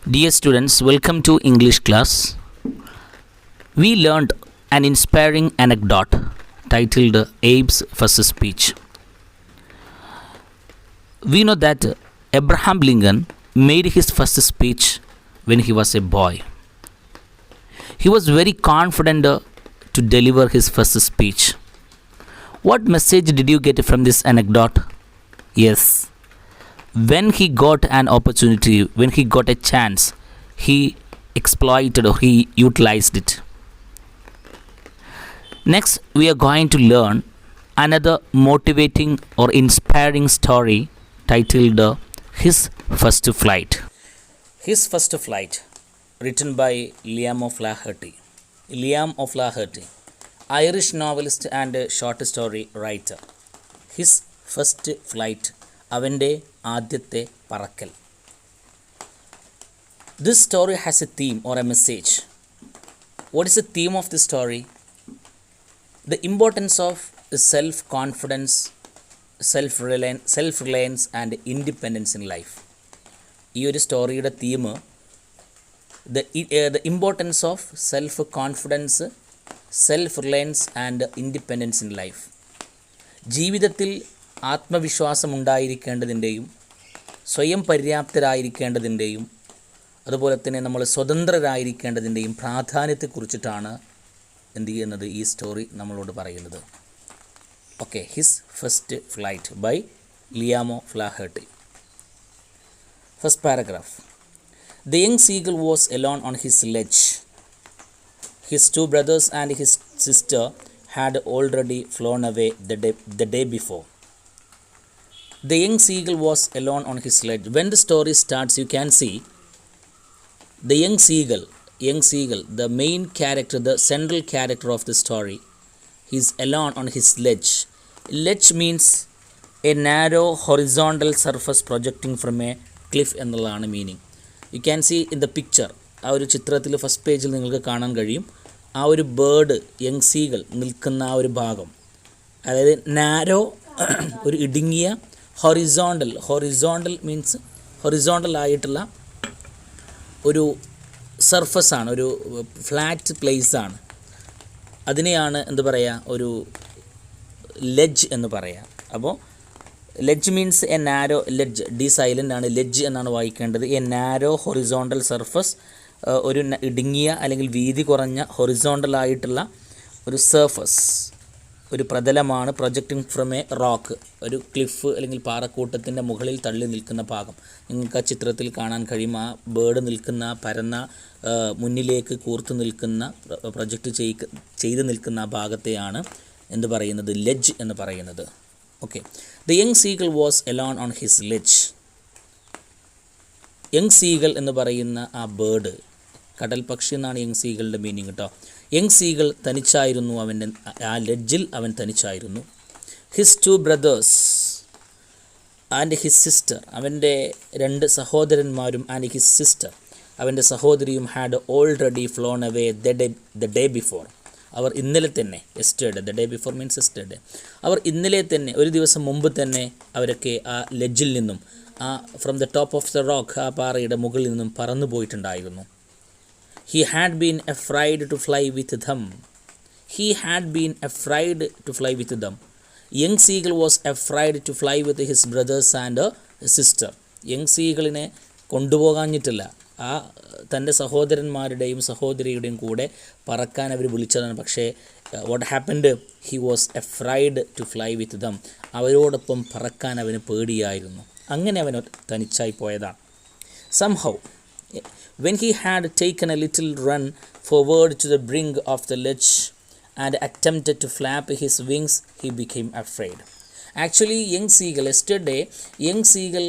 Dear students, welcome to English class. We learned an inspiring anecdote titled Abe's First Speech. We know that Abraham Lincoln made his first speech when he was a boy. He was very confident to deliver his first speech. What message did you get from this anecdote? Yes, when he got an opportunity, when he got a chance, he exploited or he utilized it. Next, we are going to learn another motivating or inspiring story titled His First Flight. His First Flight, written by Liam O'Flaherty. Liam O'Flaherty, Irish novelist and short story writer. His first flight, അവൻ്റെ ആദ്യത്തെ പറക്കൽ. This story has a theme or a message. What is the theme of the story? The importance of self-confidence, self-reliance and independence in life. ഈ ഒരു സ്റ്റോറിയുടെ theme the importance of self-confidence, self-reliance and independence in life. ജീവിതത്തിൽ ആത്മവിശ്വാസമുണ്ടായിരിക്കേണ്ടതിൻ്റെയും സ്വയം പര്യാപ്തരായിരിക്കേണ്ടതിൻ്റെയും അതുപോലെ തന്നെ നമ്മൾ സ്വതന്ത്രരായിരിക്കേണ്ടതിൻ്റെയും പ്രാധാന്യത്തെക്കുറിച്ചിട്ടാണ് എന്ത് ചെയ്യുന്നത് ഈ സ്റ്റോറി നമ്മളോട് പറയുന്നത്. Okay, his first flight by Liam O'Flaherty. First paragraph. The young seagull was alone on his ledge. His two brothers and his sister had already flown away the day before. The young seagull was alone on his ledge. When the story starts, you can see the young seagull, the main character, the central character of the story, he is alone on his ledge. Ledge means a narrow horizontal surface projecting from a cliff എന്നുള്ളതാണ് meaning. You can see in the picture. ആ ഒരു ചിത്രത്തിൽ first പേജിൽ നിങ്ങൾക്ക് കാണാൻ കഴിയും ആ ഒരു ബേർഡ് യങ് സീകൾ നിൽക്കുന്ന ആ ഒരു ഭാഗം, അതായത് നാരോ ഒരു ഇടുങ്ങിയ ഹൊറിസോണ്ടൽ മീൻസ് ഹൊറിസോണ്ടൽ ആയിട്ടുള്ള ഒരു സർഫസാണ്, ഒരു ഫ്ലാറ്റ് പ്ലേസാണ്. അതിനെയാണ് എന്ത് പറയുക, ഒരു ലെഡ്ജ് എന്ന് പറയുക. അപ്പോൾ ledge means A narrow, ledge D silent ആണ്, ലെഡ്ജ് എന്നാണ് വായിക്കേണ്ടത്. എ നാരോ ഹൊറിസോണ്ടൽ സർഫസ്, ഒരു ഇടുങ്ങിയ അല്ലെങ്കിൽ വീതി കുറഞ്ഞ ഹൊറിസോണ്ടലായിട്ടുള്ള ഒരു സർഫസ്, ഒരു പ്രതലമാണ്. പ്രൊജക്റ്റിംഗ് ഫ്രം എ റോക്ക്, ഒരു ക്ലിഫ് അല്ലെങ്കിൽ പാറക്കൂട്ടത്തിൻ്റെ മുകളിൽ തള്ളി നിൽക്കുന്ന ഭാഗം നിങ്ങൾക്ക് ആ ചിത്രത്തിൽ കാണാൻ കഴിയും. ആ ബേർഡ് നിൽക്കുന്ന പരന്ന മുന്നിലേക്ക് കൂർത്ത് നിൽക്കുന്ന പ്രൊജക്റ്റ് ചെയ്ത് നിൽക്കുന്ന ആ ഭാഗത്തെയാണ് എന്ത് പറയുന്നത്, ലെഡ്ജ് എന്ന് പറയുന്നത്. Okay, the young seagull was alone on his ledge. Young seagull എന്ന് പറയുന്ന ആ ബേർഡ്, കടൽ പക്ഷി എന്നാണ് യങ് സീകളുടെ മീനിങ് കേട്ടോ. യങ് സീഗൾ തനിച്ചായിരുന്നു, അവൻ്റെ ആ ലെഡ്ജിൽ അവൻ തനിച്ചായിരുന്നു. His two brothers and his sister, അവൻ്റെ രണ്ട് സഹോദരന്മാരും ആൻഡ് ഹിസ് സിസ്റ്റർ, അവൻ്റെ സഹോദരിയും had already flown away the day before. അവർ ഇന്നലെ തന്നെ, yesterday, the day before means yesterday, അവർ ഇന്നലെ തന്നെ, ഒരു ദിവസം മുമ്പ് തന്നെ അവരൊക്കെ ആ ലെഡ്ജിൽ നിന്നും, ആ from the top of the rock, ആ പാറയുടെ മുകളിൽ നിന്നും പറന്നു പോയിട്ടുണ്ടായിരുന്നു. He had been afraid to fly with them. He had been afraid to fly with them. Young seagull was afraid to fly with his brothers and sister. Young seagullനെ കൊണ്ടുപോകാഞ്ഞിട്ടില്ല, ആ തൻ്റെ സഹോദരന്മാരുടെയും സഹോദരിയുടെയും കൂടെ പറക്കാൻ അവർ വിളിച്ചതാണ്. പക്ഷേ what happened, he was afraid to fly with them. അവരോടൊപ്പം പറക്കാൻ അവന് പേടിയായിരുന്നു. അങ്ങനെ അവൻ തനിച്ചായി പോയതാണ്. Somehow, when he had taken a little run forward to the brink of the ledge and attempted to flap his wings, he became afraid. Actually, yesterday, young seagull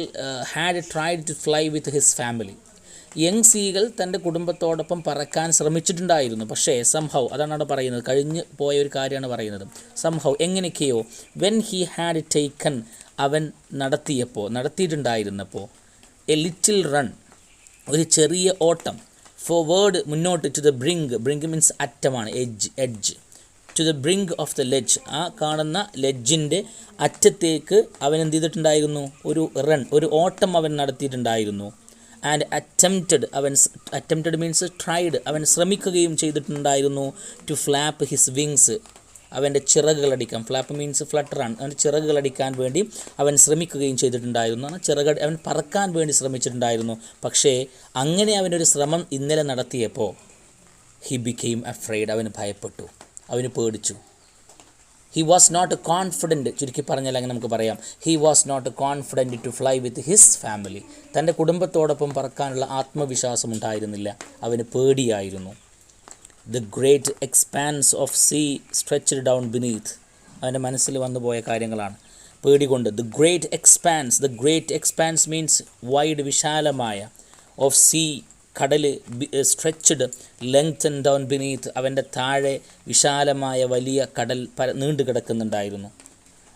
had tried to fly with his family. Young seagull തൻ്റെ കുടുംബത്തോടൊപ്പം പറക്കാൻ ശ്രമിച്ചിട്ടുണ്ടായിരുന്നു. പക്ഷേ somehow, അതാണ് അവിടെ പറയുന്നത്, കഴിഞ്ഞ് പോയ ഒരു കാര്യമാണ് പറയുന്നത്. സംഹൗ, എങ്ങനെയൊക്കെയോ, വെൻ ഹി ഹാഡ് ടേക്കൺ, അവൻ നടത്തിയിട്ടുണ്ടായിരുന്നപ്പോൾ, എ ലിറ്റിൽ റൺ, ഒരു ചെറിയ ഓട്ടം, ഫോർവേഡ് മുന്നോട്ട്, ടു ദ ബ്രിങ്ക് മീൻസ് അറ്റമാണ്, edge, to the brink of the ledge, ആ കാണുന്ന ലെഡ്ജിൻ്റെ അറ്റത്തേക്ക് അവൻ എന്ത് ചെയ്തിട്ടുണ്ടായിരുന്നു, ഒരു ഓട്ടം അവൻ നടത്തിയിട്ടുണ്ടായിരുന്നു. ആൻഡ് അറ്റംപ്റ്റഡ് മീൻസ് ട്രൈഡ്, അവൻ ശ്രമിക്കുകയും ചെയ്തിട്ടുണ്ടായിരുന്നു ടു ഫ്ലാപ്പ് ഹിസ് വിങ്സ്, അവൻ്റെ ചിറകുകളടിക്കാൻ. Flap means ഫ്ലട്ടറാണ്. അവൻ്റെ ചിറകുകളടിക്കാൻ വേണ്ടി അവൻ ശ്രമിക്കുകയും ചെയ്തിട്ടുണ്ടായിരുന്നു. അവൻ പറക്കാൻ വേണ്ടി ശ്രമിച്ചിട്ടുണ്ടായിരുന്നു. പക്ഷേ അങ്ങനെ അവനൊരു ശ്രമം ഇന്നലെ നടത്തിയപ്പോൾ ഹി ബിക്കെയിം അഫ്രെയ്ഡ്, അവന് ഭയപ്പെട്ടു, അവന് പേടിച്ചു. ഹി വാസ് നോട്ട് കോൺഫിഡൻറ്റ്, ചുരുക്കി പറഞ്ഞാൽ അങ്ങനെ നമുക്ക് പറയാം, he was not confident to fly with his family. തൻ്റെ കുടുംബത്തോടൊപ്പം പറക്കാനുള്ള ആത്മവിശ്വാസം ഉണ്ടായിരുന്നില്ല, അവന് പേടിയായിരുന്നു. The great expanse of sea stretched down beneath, അവൻ്റെ മനസ്സിൽ വന്നു പോയ കാര്യങ്ങളാണ് പേടി കൊണ്ട്. The great expanse means wide, വിശാലമായ, ഓഫ് സീ കടൽ, സ്ട്രെച്ച്ഡ്, ലെങ്തൻ ഡൗൺ ബിനീത്ത്, അവൻ്റെ താഴെ വിശാലമായ വലിയ കടൽ നീണ്ടു കിടക്കുന്നുണ്ടായിരുന്നു.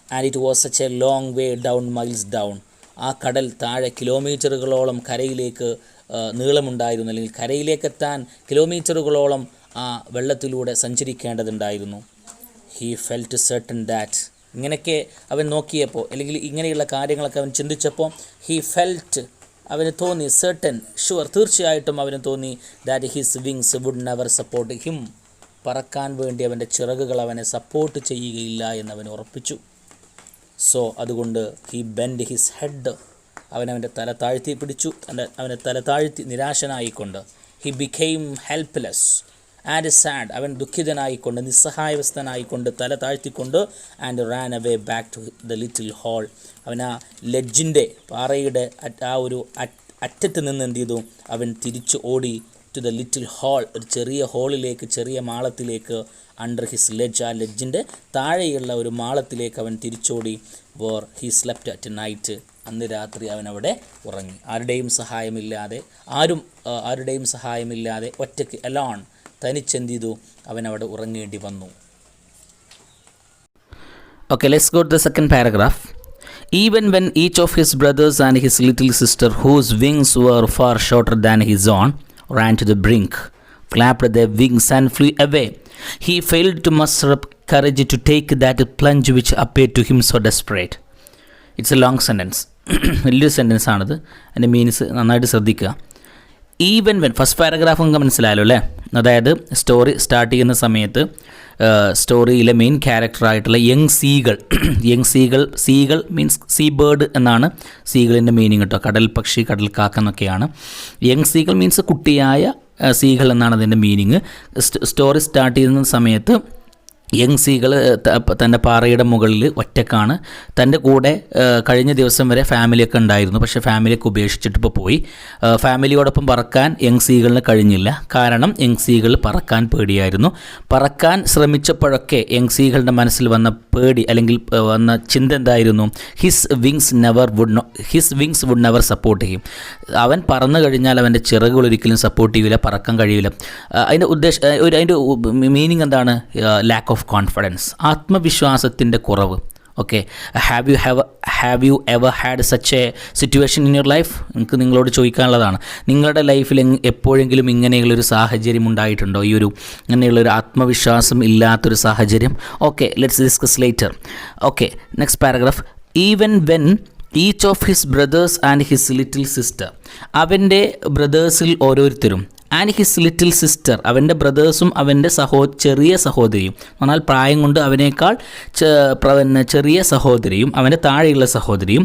And it was such a long way down, miles down, ആ കടൽ താഴെ കിലോമീറ്ററുകളോളം കരയിലേക്ക് നീളമുണ്ടായിരുന്നു, അല്ലെങ്കിൽ കരയിലേക്കെത്താൻ കിലോമീറ്ററുകളോളം ആ വെള്ളത്തിലൂടെ സഞ്ചരിക്കേണ്ടതുണ്ടായിരുന്നു. ഹീ ഫെൽറ്റ് സർട്ടൻ ദാറ്റ്, ഇങ്ങനെയൊക്കെ അവൻ നോക്കിയപ്പോൾ, അല്ലെങ്കിൽ ഇങ്ങനെയുള്ള കാര്യങ്ങളൊക്കെ അവൻ ചിന്തിച്ചപ്പോൾ, ഹീ ഫെൽറ്റ്, അവന് തോന്നി, സർട്ടൻ, ഷുവർ, തീർച്ചയായിട്ടും അവന് തോന്നി, that his wings would never support him, പറക്കാൻ വേണ്ടി അവൻ്റെ ചിറകുകൾ അവനെ സപ്പോർട്ട് ചെയ്യുകയില്ല എന്നവൻ ഉറപ്പിച്ചു. സോ അതുകൊണ്ട് ഹി ബെൻഡ് ഹിസ് ഹെഡ്, അവനവൻ്റെ തല താഴ്ത്തി പിടിച്ചു, അവനെ തല താഴ്ത്തി നിരാശനായിക്കൊണ്ട്. He became helpless and sad, അവൻ ദുഃഖിതനായിക്കൊണ്ട്, നിസ്സഹായവസ്ഥനായിക്കൊണ്ട്, തല താഴ്ത്തിക്കൊണ്ട്. And ran away back to the little hole, അവൻ ആ ലെഡ്ജിൻ്റെ, പാറയുടെ ആ ഒരു അറ്റത്ത് നിന്ന് എന്ത് ചെയ്തു, അവൻ തിരിച്ചു ഓടി ടു ദ ലിറ്റിൽ ഹോൾ, ഒരു ചെറിയ ഹോളിലേക്ക്, ചെറിയ മാളത്തിലേക്ക്. അണ്ടർ ഹിസ് ലെഡ്ജ്, ആ ലെഡ്ജിൻ്റെ താഴെയുള്ള ഒരു മാളത്തിലേക്ക് അവൻ തിരിച്ചോടി. Where he slept at night, അന്ന് രാത്രി അവൻ അവിടെ ഉറങ്ങി. ആരുടെയും സഹായമില്ലാതെ ഒറ്റയ്ക്ക്, അലോൺ, തനിച്ചെന്ത് ചെയ്തു, അവൻ അവിടെ ഉറങ്ങേണ്ടി വന്നു. Okay, let's go to the second paragraph. Even when each of his brothers and his little sister, whose wings were far shorter than his own, ran to the brink, flapped their wings and flew away, he failed to muster up courage to take that plunge which appeared to him so desperate. It's a long sentence. വലിയൊരു sentence ആണിത്. അതിൻ്റെ meanings നന്നായിട്ട് ശ്രദ്ധിക്കുക. Even when, first paragraph നമുക്ക് മനസ്സിലായല്ലോ അല്ലേ. അതായത് story start ചെയ്യുന്ന സമയത്ത് സ്റ്റോറിയിലെ മെയിൻ ക്യാരക്ടറായിട്ടുള്ള സീകൾ മീൻസ് സീ ബേർഡ് എന്നാണ് സീകളിൻ്റെ മീനിങ് കേട്ടോ. കടൽ പക്ഷി, കടൽ കാക്ക എന്നൊക്കെയാണ്. യങ് സീകൾ മീൻസ് കുട്ടിയായ സീകൾ എന്നാണ് അതിൻ്റെ മീനിങ്. സ്റ്റോറി സ്റ്റാർട്ട് ചെയ്യുന്ന സമയത്ത് യങ് സീകൾ തൻ്റെ പാറയുടെ മുകളിൽ ഒറ്റക്കാണ്. തൻ്റെ കൂടെ കഴിഞ്ഞ ദിവസം വരെ ഫാമിലിയൊക്കെ ഉണ്ടായിരുന്നു, പക്ഷേ ഫാമിലിയൊക്കെ ഉപേക്ഷിച്ചിട്ട് ഇപ്പോൾ പോയി. ഫാമിലിയോടൊപ്പം പറക്കാൻ യങ് സീകളിന് കഴിഞ്ഞില്ല, കാരണം യങ് സീകൾ പറക്കാൻ പേടിയായിരുന്നു. പറക്കാൻ ശ്രമിച്ചപ്പോഴൊക്കെ യങ് സീകളുടെ മനസ്സിൽ വന്ന പേടി, അല്ലെങ്കിൽ വന്ന ചിന്ത എന്തായിരുന്നു, his wings would never support ചെയ്യും. അവൻ പറന്നു കഴിഞ്ഞാൽ അവൻ്റെ ചിറകുകൾ ഒരിക്കലും സപ്പോർട്ട് ചെയ്യില്ല, പറക്കാൻ കഴിയില്ല. അതിൻ്റെ മീനിങ് എന്താണ്? ലാക്ക് ഓഫ് കോൺഫിഡൻസ്, ആത്മവിശ്വാസത്തിൻ്റെ കുറവ്. Okay, have you ever had such a situation in your life? എനിക്ക് നിങ്ങളോട് ചോദിക്കാനുള്ളതാണ്, നിങ്ങളുടെ ലൈഫിൽ എപ്പോഴെങ്കിലും ഇങ്ങനെയുള്ളൊരു സാഹചര്യം ഉണ്ടായിട്ടുണ്ടോ? ഇങ്ങനെയുള്ളൊരു ആത്മവിശ്വാസം ഇല്ലാത്തൊരു സാഹചര്യം. Okay, let's discuss later. Okay, next paragraph. Even when each of his brothers and his little sister, അവൻ്റെ ബ്രദേഴ്സിൽ ഓരോരുത്തരും, ആൻഡ് ഹിസ് ലിറ്റിൽ സിസ്റ്റർ, അവൻ്റെ ബ്രദേഴ്സും അവൻ്റെ ചെറിയ സഹോദരിയും, എന്നാൽ പ്രായം കൊണ്ട് അവനേക്കാൾ ചെറിയ സഹോദരിയും, അവൻ്റെ താഴെയുള്ള സഹോദരിയും,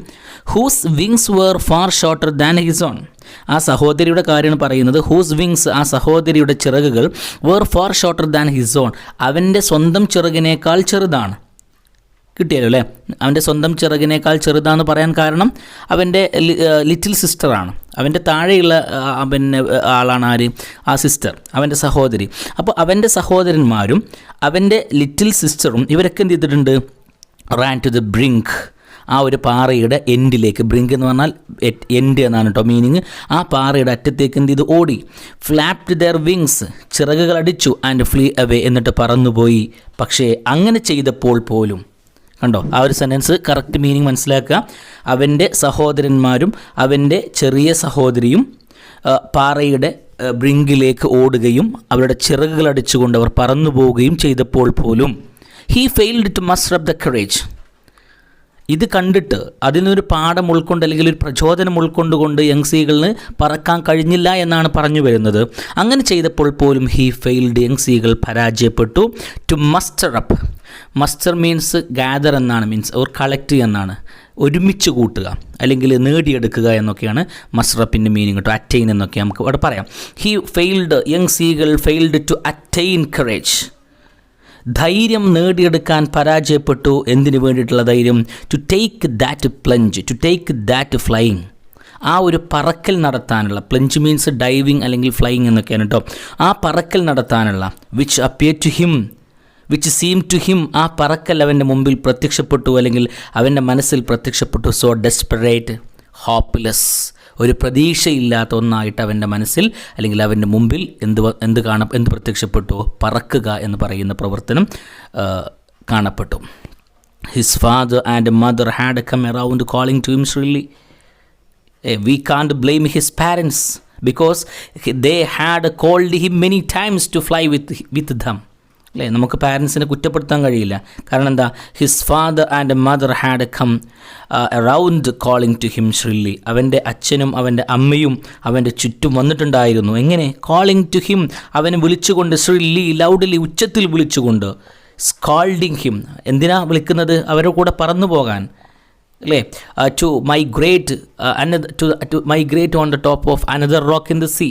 whose wings were far shorter than his own, ആ സഹോദരിയുടെ കാര്യമാണ് പറയുന്നത്. ഹൂസ് വിങ്സ്, ആ സഹോദരിയുടെ ചിറകുകൾ, were far shorter than his own, അവൻ്റെ സ്വന്തം ചിറകിനേക്കാൾ ചെറുതാണ്. കിട്ടിയല്ലോ അല്ലേ? അവൻ്റെ സ്വന്തം ചിറകിനേക്കാൾ ചെറുതാണെന്ന് പറയാൻ കാരണം അവൻ്റെ ലിറ്റിൽ സിസ്റ്ററാണ്. അവൻ്റെ താഴെയുള്ള ആളാണ് ആര്? ആ സിസ്റ്റർ, അവൻ്റെ സഹോദരി. അപ്പോൾ അവൻ്റെ സഹോദരന്മാരും അവൻ്റെ ലിറ്റിൽ സിസ്റ്ററും ഇവരൊക്കെ എന്ത് ചെയ്തിട്ടുണ്ട്? റാൻ ടു ദ ബ്രിങ്ക്, ആ ഒരു പാറയുടെ എൻഡിലേക്ക്. ബ്രിങ്ക് എന്ന് പറഞ്ഞാൽ എൻഡ് എന്നാണ് കേട്ടോ മീനിങ്. ആ പാറയുടെ അറ്റത്തേക്ക് എന്ത് ചെയ്തു? ഓടി. ഫ്ലാപ്ഡ് ദെയർ വിങ്സ്, ചിറകുകൾ അടിച്ചു. ആൻഡ് ഫ്ലീ അവേ, എന്നിട്ട് പറന്നുപോയി. പക്ഷേ അങ്ങനെ ചെയ്തപ്പോൾ പോലും, കണ്ടോ ആ ഒരു സെൻറ്റൻസ് കറക്റ്റ് മീനിങ് മനസ്സിലാക്കുക. അവൻ്റെ സഹോദരന്മാരും അവൻ്റെ ചെറിയ സഹോദരിയും പാറയുടെ ബ്രിങ്കിലേക്ക് ഓടുകയും അവരുടെ ചിറകുകൾ അടിച്ചുകൊണ്ട് അവർ പറന്നു പോവുകയും ചെയ്തപ്പോൾ പോലും, he failed to muster up the courage. ഇത് കണ്ടിട്ട് അതിനൊരു പാഠം ഉൾക്കൊണ്ട് അല്ലെങ്കിൽ ഒരു പ്രചോദനം ഉൾക്കൊണ്ടുകൊണ്ട് യങ് സീകളിന് പറക്കാൻ കഴിഞ്ഞില്ല എന്നാണ് പറഞ്ഞു വരുന്നത്. അങ്ങനെ ചെയ്തപ്പോൾ പോലും ഹി ഫെയിൽഡ്, യങ് സീകൾ പരാജയപ്പെട്ടു. To muster up, muster means gather എന്നാണ്, മീൻസ് ഓർ കളക്ട് എന്നാണ്, ഒരുമിച്ച് കൂട്ടുക അല്ലെങ്കിൽ നേടിയെടുക്കുക എന്നൊക്കെയാണ് മസ്റ്ററപ്പിൻ്റെ മീനിങ് കേട്ടോ. അറ്റൈൻ എന്നൊക്കെ നമുക്ക് അവിടെ പറയാം. ഹി ഫെയിൽഡ്, യങ് സീകൾ ഫെയിൽഡ് ടു അറ്റൈൻ കറേജ്, ധൈര്യം നേടിയെടുക്കാൻ പരാജയപ്പെട്ടു. എന്തിനു വേണ്ടിയിട്ടുള്ള ധൈര്യം? To take that plunge, to take that flying, ആ ഒരു പറക്കൽ നടത്താനുള്ള, പ്ലഞ്ച് മീൻസ് ഡൈവിങ് അല്ലെങ്കിൽ ഫ്ലൈയിങ് എന്നൊക്കെയാണ് കേട്ടോ. ആ പറക്കൽ നടത്താനുള്ള, which appear to him, which seem to him, ആ പറക്കൽ അവൻ്റെ മുമ്പിൽ പ്രത്യക്ഷപ്പെട്ടു അല്ലെങ്കിൽ അവൻ്റെ മനസ്സിൽ പ്രത്യക്ഷപ്പെട്ടു. സോ ഡെസ്പറേറ്റ്, ഹോപ്പ്ലെസ്, ഒരു പ്രതീക്ഷയില്ലാത്ത ഒന്നായിട്ട് അവൻ്റെ മനസ്സിൽ അല്ലെങ്കിൽ അവൻ്റെ മുമ്പിൽ എന്ത് പ്രത്യക്ഷപ്പെട്ടു? പറക്കുക എന്ന് പറയുന്ന പ്രവർത്തനം കാണപ്പെട്ടു. His father and mother had come around calling to him shrilly. We can't blame his parents because they had called him many times to fly with them. അല്ലേ, നമുക്ക് പാരൻസിനെ കുറ്റപ്പെടുത്താൻ കഴിയില്ല. കാരണം എന്താ? His father and mother had come around calling to him shrilly. അവൻ്റെ അച്ഛനും അവൻ്റെ അമ്മയും അവൻ്റെ ചുറ്റും വന്നിട്ടുണ്ടായിരുന്നു. എങ്ങനെ? കോളിംഗ് ടു ഹിം, അവനെ വിളിച്ചുകൊണ്ട്, shrilly, ലൗഡ്ലി, ഉച്ചത്തിൽ വിളിച്ചുകൊണ്ട്. സ്കാൾഡിങ് ഹിം, എന്തിനാ വിളിക്കുന്നത്? അവരുടെ കൂടെ പറന്നു പോകാൻ, അല്ലേ? To migrate on the top of another rock in the sea,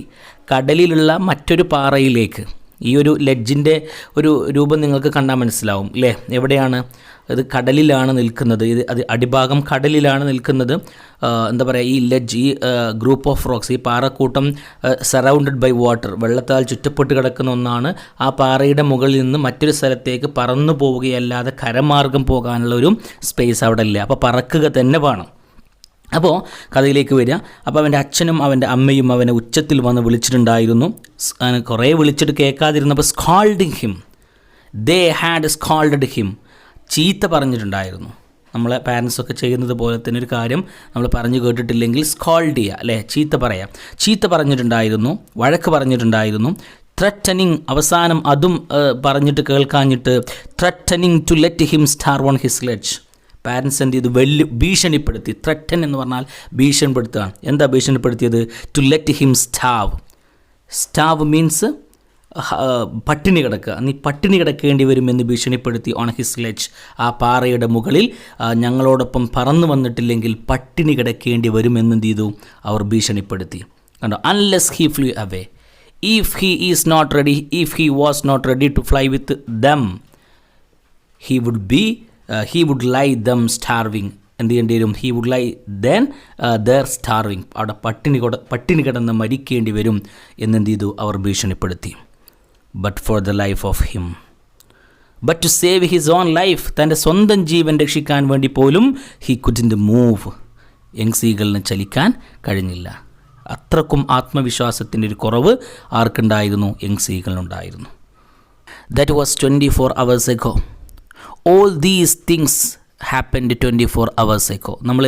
കടലിലുള്ള മറ്റൊരു പാറയിലേക്ക്. ഈ ഒരു ലെഡ്ജിൻ്റെ ഒരു രൂപം നിങ്ങൾക്ക് കണ്ടാൽ മനസ്സിലാവും, അല്ലേ? എവിടെയാണ് ഇത്? കടലിലാണ് നിൽക്കുന്നത്. അത് അടിഭാഗം കടലിലാണ് നിൽക്കുന്നത്. എന്താ പറയുക, ഈ ലെഡ്ജ്, ഈ ഗ്രൂപ്പ് ഓഫ് റോക്സ്, ഈ പാറക്കൂട്ടം സറൗണ്ടഡ് ബൈ വാട്ടർ, വെള്ളത്താൽ ചുറ്റപ്പെട്ട് കിടക്കുന്ന ഒന്നാണ്. ആ പാറയുടെ മുകളിൽ നിന്ന് മറ്റൊരു സ്ഥലത്തേക്ക് പറന്നു പോവുകയല്ലാതെ കരമാർഗം പോകാനുള്ള ഒരു സ്പേസ് അവിടെ ഇല്ല. അപ്പോൾ പറക്കുക തന്നെ വേണം. അപ്പോൾ കഥയിലേക്ക് വരിക. അപ്പോൾ അവൻ്റെ അച്ഛനും അവൻ്റെ അമ്മയും അവനെ ഉച്ചത്തിൽ വന്ന് വിളിച്ചിട്ടുണ്ടായിരുന്നു. കുറേ വിളിച്ചിട്ട് കേൾക്കാതിരുന്നപ്പോൾ സ്കാൾഡിങ് ഹിം, ദേ ഹാഡ് സ്കാൾഡഡ് ഹിം, ചീത്ത പറഞ്ഞിട്ടുണ്ടായിരുന്നു. നമ്മളെ പാരൻസൊക്കെ ചെയ്യുന്നത് പോലെ തന്നെ ഒരു കാര്യം നമ്മൾ പറഞ്ഞു കേട്ടിട്ടില്ലെങ്കിൽ സ്കാൾഡ് ചെയ്യുക, അല്ലേ? ചീത്ത പറയാം. ചീത്ത പറഞ്ഞിട്ടുണ്ടായിരുന്നു, വഴക്ക് പറഞ്ഞിട്ടുണ്ടായിരുന്നു. ത്രട്ടനിങ്, അവസാനം അതും പറഞ്ഞിട്ട് കേൾക്കാഞ്ഞിട്ട് threatening to let him starve on his ledge. Parents എന്ത് ചെയ്തു? ഭീഷണിപ്പെടുത്തി. ത്രട്ടൻ എന്ന് പറഞ്ഞാൽ ഭീഷണിപ്പെടുത്തുകയാണ്. എന്താ ഭീഷണിപ്പെടുത്തിയത്? To let him starve. Starve means പട്ടിണി കിടക്കുക, നീ പട്ടിണി കിടക്കേണ്ടി വരുമെന്ന് ഭീഷണിപ്പെടുത്തി. ഓൺ ഹിസ് ലെഡ്ജ്, ആ പാറയുടെ മുകളിൽ ഞങ്ങളോടൊപ്പം പറന്നു വന്നിട്ടില്ലെങ്കിൽ പട്ടിണി കിടക്കേണ്ടി വരുമെന്ന് എന്ത് ചെയ്തു? അവർ ഭീഷണിപ്പെടുത്തി. കണ്ടോ? Unless he flew away, if he is not ready, if he was not ready to fly with them, he would lie them starving. എന്ത് ചെയ്യേണ്ടി വരും? He would lie then there starving, അവിടെ പട്ടിണി കിടന്ന് മരിക്കേണ്ടി വരും എന്നെന്ത് ചെയ്തു? അവർ ഭീഷണിപ്പെടുത്തി. But for the life of him, but to save his own life, തൻ്റെ സ്വന്തം ജീവൻ രക്ഷിക്കാൻ വേണ്ടി പോലും ഹി കുഡിൻറ്റ് മൂവ്, യങ് സീകളിന് ചലിക്കാൻ കഴിഞ്ഞില്ല. അത്രക്കും ആത്മവിശ്വാസത്തിൻ്റെ ഒരു കുറവ് ആർക്കുണ്ടായിരുന്നു? യങ് സീകളിനുണ്ടായിരുന്നു. That was 24 hours ago. All these things happened 24 hours ago. നമ്മൾ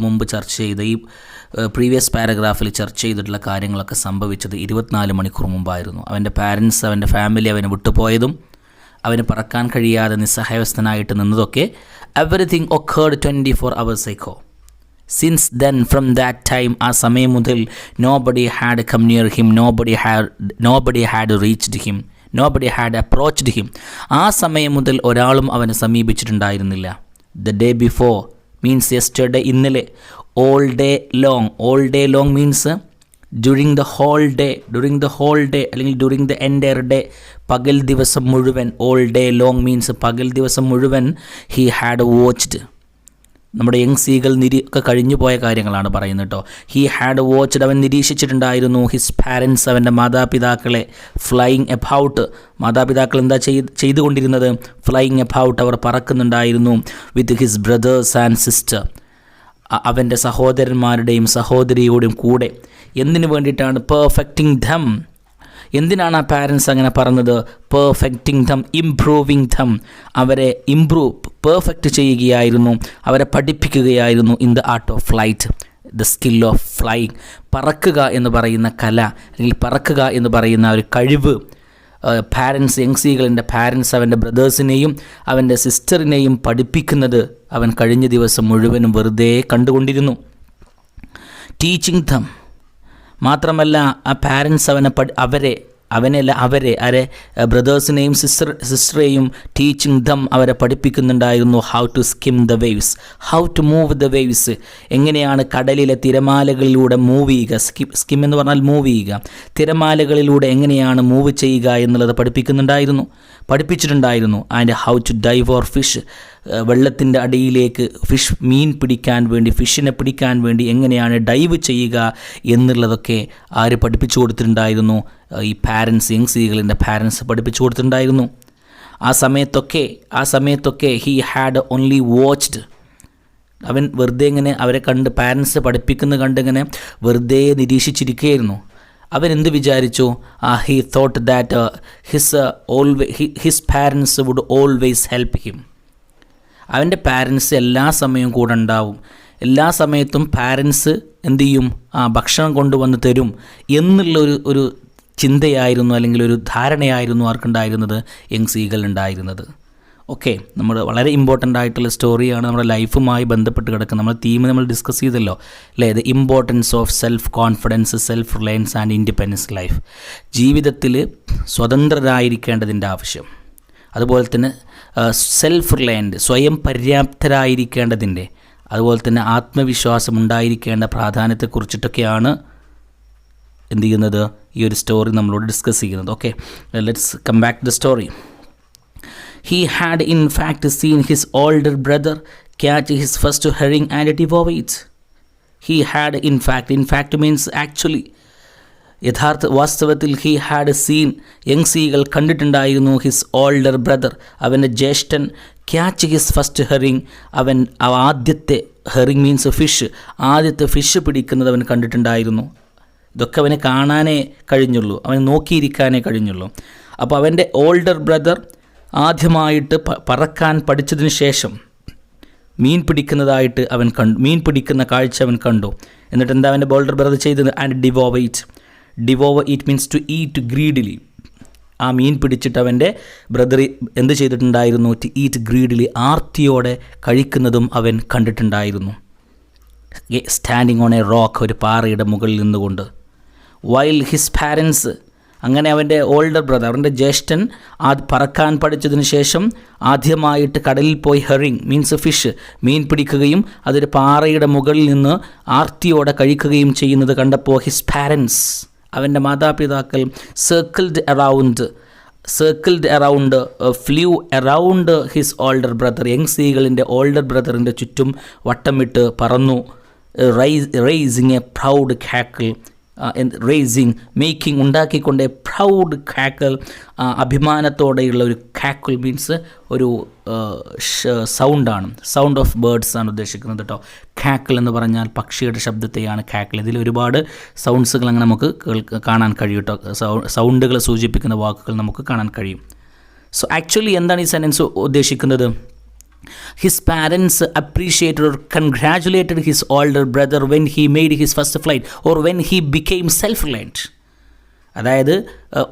മുമ്പ് ചർച്ച ചെയ്ത ഈ പ്രീവിയസ് പാരഗ്രാഫിൽ ചർച്ച ചെയ്തിട്ടുള്ള കാര്യങ്ങളൊക്കെ സംഭവിച്ചത് 24 മണിക്കൂർ മുമ്പായിരുന്നു. അവൻ്റെ പാരൻസ്, അവൻ്റെ ഫാമിലി അവനെ വിട്ടുപോയതും അവന് പറക്കാൻ കഴിയാതെ നിസ്സഹായവസ്ഥനായിട്ട് നിന്നതൊക്കെ everything occurred 24 hours ago. Since then, from that time, ആ സമയം മുതൽ nobody had come near him, nobody had reached him, nobody had approached him. ആ സമയം മുതൽ ഒരാളും അവനെ സമീപിച്ചിട്ടുണ്ടായിരുന്നില്ല. The day before means yesterday, ഇന്നലെ. All day long means during the whole day അല്ലെങ്കിൽ during the entire day, പകൽ ദിവസം മുഴുവൻ. all day long means പകൽ ദിവസം മുഴുവൻ. he had watched, നമ്മുടെ യങ് സീകൾ ഒക്കെ കഴിഞ്ഞു പോയ കാര്യങ്ങളാണ് പറയുന്നത് കേട്ടോ. ഹി ഹാഡ് വാച്ച്ഡ്, അവൻ നിരീക്ഷിച്ചിട്ടുണ്ടായിരുന്നു. ഹിസ് പാരൻസ്, അവൻ്റെ മാതാപിതാക്കളെ. ഫ്ലൈയിങ് എബൌട്ട്, മാതാപിതാക്കൾ എന്താ ചെയ്തുകൊണ്ടിരുന്നത്? ഫ്ലൈയിങ് എബൌട്ട്, അവർ പറക്കുന്നുണ്ടായിരുന്നു. With his brothers and sister, അവൻ്റെ സഹോദരന്മാരുടെയും സഹോദരിയോടും കൂടെ. എന്തിനു വേണ്ടിയിട്ടാണ്? Perfecting them. എന്തിനാണ് ആ പാരൻസ് അങ്ങനെ പറഞ്ഞത്? പെർഫെക്റ്റിംഗ് ധം, ഇംപ്രൂവിങ് ധം, അവരെ പെർഫെക്റ്റ് ചെയ്യുകയായിരുന്നു, അവരെ പഠിപ്പിക്കുകയായിരുന്നു. In the art of flight, the skill of flying. പറക്കുക എന്ന് പറയുന്ന കല അല്ലെങ്കിൽ പറക്കുക എന്ന് പറയുന്ന ഒരു കഴിവ് പാരൻസ്, യങ് സീഗളിൻ്റെ പാരൻസ് അവൻ്റെ ബ്രദേഴ്സിനെയും അവൻ്റെ സിസ്റ്ററിനെയും പഠിപ്പിക്കുന്നത് അവൻ കഴിഞ്ഞ ദിവസം മുഴുവനും വെറുതെ കണ്ടുകൊണ്ടിരുന്നു. ടീച്ചിങ് ദം, മാത്രമല്ല ആ പാരൻസ് അവരെ ബ്രദേഴ്സിനെയും സിസ്റ്ററെയും ടീച്ചിങ് ദം അവരെ പഠിപ്പിക്കുന്നുണ്ടായിരുന്നു. How to skim the waves, how to move the waves, എങ്ങനെയാണ് കടലിലെ തിരമാലകളിലൂടെ മൂവ് ചെയ്യുക. സ്കിം എന്ന് പറഞ്ഞാൽ മൂവ് ചെയ്യുക. തിരമാലകളിലൂടെ എങ്ങനെയാണ് മൂവ് ചെയ്യുക എന്നുള്ളത് പഠിപ്പിച്ചിട്ടുണ്ടായിരുന്നു. And how to dive or fish, വെള്ളത്തിൻ്റെ അടിയിലേക്ക് മീൻ പിടിക്കാൻ വേണ്ടി, ഫിഷിനെ പിടിക്കാൻ വേണ്ടി എങ്ങനെയാണ് ഡൈവ് ചെയ്യുക എന്നുള്ളതൊക്കെ ആര് പഠിപ്പിച്ചു കൊടുത്തിട്ടുണ്ടായിരുന്നു? ഈ പാരൻസ്, യങ് സീഗളിൻ്റെ പാരൻസ് പഠിപ്പിച്ചു കൊടുത്തിട്ടുണ്ടായിരുന്നു. ആ സമയത്തൊക്കെ ഹി ഹാഡ് ഓൺലി വാച്ച്ഡ്, അവൻ വെറുതെ ഇങ്ങനെ അവരെ കണ്ട്, പാരൻസ് പഠിപ്പിക്കുന്നത് കണ്ടിങ്ങനെ വെറുതെ നിരീക്ഷിച്ചിരിക്കുകയായിരുന്നു. അവൻ എന്ത് വിചാരിച്ചു? He thought that his parents would always help him. അവൻ്റെ പാരൻസ് എല്ലാ സമയവും കൂടെ ഉണ്ടാവും, എല്ലാ സമയത്തും പാരൻസ് എന്തു ചെയ്യും? ഭക്ഷണം കൊണ്ടുവന്ന് തരും എന്നുള്ള ഒരു ചിന്തയായിരുന്നു, അല്ലെങ്കിൽ ഒരു ധാരണയായിരുന്നു ആർക്കുണ്ടായിരുന്നത്? യങ് സീഗളിനുണ്ടായിരുന്നത്. ഓക്കെ, നമ്മൾ വളരെ ഇമ്പോർട്ടൻ്റ് ആയിട്ടുള്ള സ്റ്റോറിയാണ്, നമ്മുടെ ലൈഫുമായി ബന്ധപ്പെട്ട് കിടക്കുന്നത്. നമ്മൾ തീം നമ്മൾ ഡിസ്കസ് ചെയ്തല്ലോ അല്ലേ? The importance of self confidence, self Reliance and independence life. ജീവിതത്തിൽ സ്വതന്ത്രരായിരിക്കേണ്ടതിൻ്റെ ആവശ്യം, അതുപോലെ തന്നെ സെൽഫ് റിലയൻറ്റ്, സ്വയം പര്യാപ്തരായിരിക്കേണ്ടതിൻ്റെ, അതുപോലെ തന്നെ ആത്മവിശ്വാസം ഉണ്ടായിരിക്കേണ്ട പ്രാധാന്യത്തെക്കുറിച്ചിട്ടൊക്കെയാണ് എന്ത് ചെയ്യുന്നത്? ഈ ഒരു സ്റ്റോറി നമ്മളോട് ഡിസ്കസ് ചെയ്യുന്നത്. Okay, let's come back the story. He had in fact seen his older brother catch his first herring and devour it. He had in fact means actually, വാസ്തവത്തിൽ he had seen, young seagull കണ്ടിട്ടുണ്ടായിരുന്നു, his older brother, അവൻ്റെ ജ്യേഷ്ഠൻ, catch his first herring, അവൻ ആദ്യത്തെ herring means fish, ആദ്യത്തെ fish പിടിക്കുന്നത് അവൻ കണ്ടിട്ടുണ്ടായിരുന്നു. ഇതൊക്കെ അവന് കാണാനേ കഴിഞ്ഞുള്ളൂ, അവന് നോക്കിയിരിക്കാനേ കഴിഞ്ഞുള്ളൂ. അപ്പോൾ അവൻ്റെ ഓൾഡർ ബ്രദർ ആദ്യമായിട്ട് പറക്കാൻ പഠിച്ചതിന് ശേഷം മീൻ പിടിക്കുന്നതായിട്ട് അവൻ മീൻ പിടിക്കുന്ന കാഴ്ച അവൻ കണ്ടു. എന്നിട്ട് എന്താ അവൻ്റെ ഓൾഡർ ബ്രദർ ചെയ്തത്? And devour it means to eat greedily. ആ മീൻ പിടിച്ചിട്ട് അവൻ്റെ ബ്രദർ എന്ത് ചെയ്തിട്ടുണ്ടായിരുന്നു? ടു ഈറ്റ് ഗ്രീഡിലി, ആർത്തിയോടെ കഴിക്കുന്നതും അവൻ കണ്ടിട്ടുണ്ടായിരുന്നു. സ്റ്റാൻഡിങ് ഓൺ എ റോക്ക്, ഒരു പാറയുടെ മുകളിൽ നിന്നുകൊണ്ട്. വൈൽ ഹിസ് പാരൻസ്, അങ്ങനെ അവൻ്റെ ഓൾഡർ ബ്രദർ, അവൻ്റെ ജ്യേഷ്ഠൻ പറക്കാൻ പഠിച്ചതിന് ശേഷം ആദ്യമായിട്ട് കടലിൽ പോയി ഹെറിങ് മീൻസ് ഫിഷ്, മീൻ പിടിക്കുകയും അതൊരു പാറയുടെ മുകളിൽ നിന്ന് ആർത്തിയോടെ കഴിക്കുകയും ചെയ്യുന്നത് കണ്ടപ്പോൾ ഹിസ് പാരൻസ്, അവൻ്റെ മാതാപിതാക്കൾ circled around flew around his older brother, young സീഗളിൻ്റെ ഓൾഡർ ബ്രദറിൻ്റെ ചുറ്റും വട്ടമിട്ട് പറന്നു. Rising a proud cackle, making ഉണ്ടാക്കിക്കൊണ്ട് പ്രൗഡ് കാക്കിൾ, അഭിമാനത്തോടെയുള്ള ഒരു കാക്കിൾ മീൻസ് ഒരു സൗണ്ടാണ്, സൗണ്ട് ഓഫ് ബേർഡ്സ് ആണ് ഉദ്ദേശിക്കുന്നത് കേട്ടോ. കാക്കിൾ എന്ന് പറഞ്ഞാൽ പക്ഷിയുടെ ശബ്ദത്തെയാണ് കാക്കിൾ. ഇതിൽ ഒരുപാട് സൗണ്ട്സുകൾ അങ്ങനെ നമുക്ക് കാണാൻ കഴിയും കേട്ടോ, സൗണ്ടുകൾ സൂചിപ്പിക്കുന്ന വാക്കുകൾ നമുക്ക് കാണാൻ കഴിയും. സോ ആക്ച്വലി എന്താണ് ഈ സെൻറ്റൻസ് ഉദ്ദേശിക്കുന്നത്? His parents appreciated or congratulated his older brother when he made his first flight or when he became self-reliant. അതായത്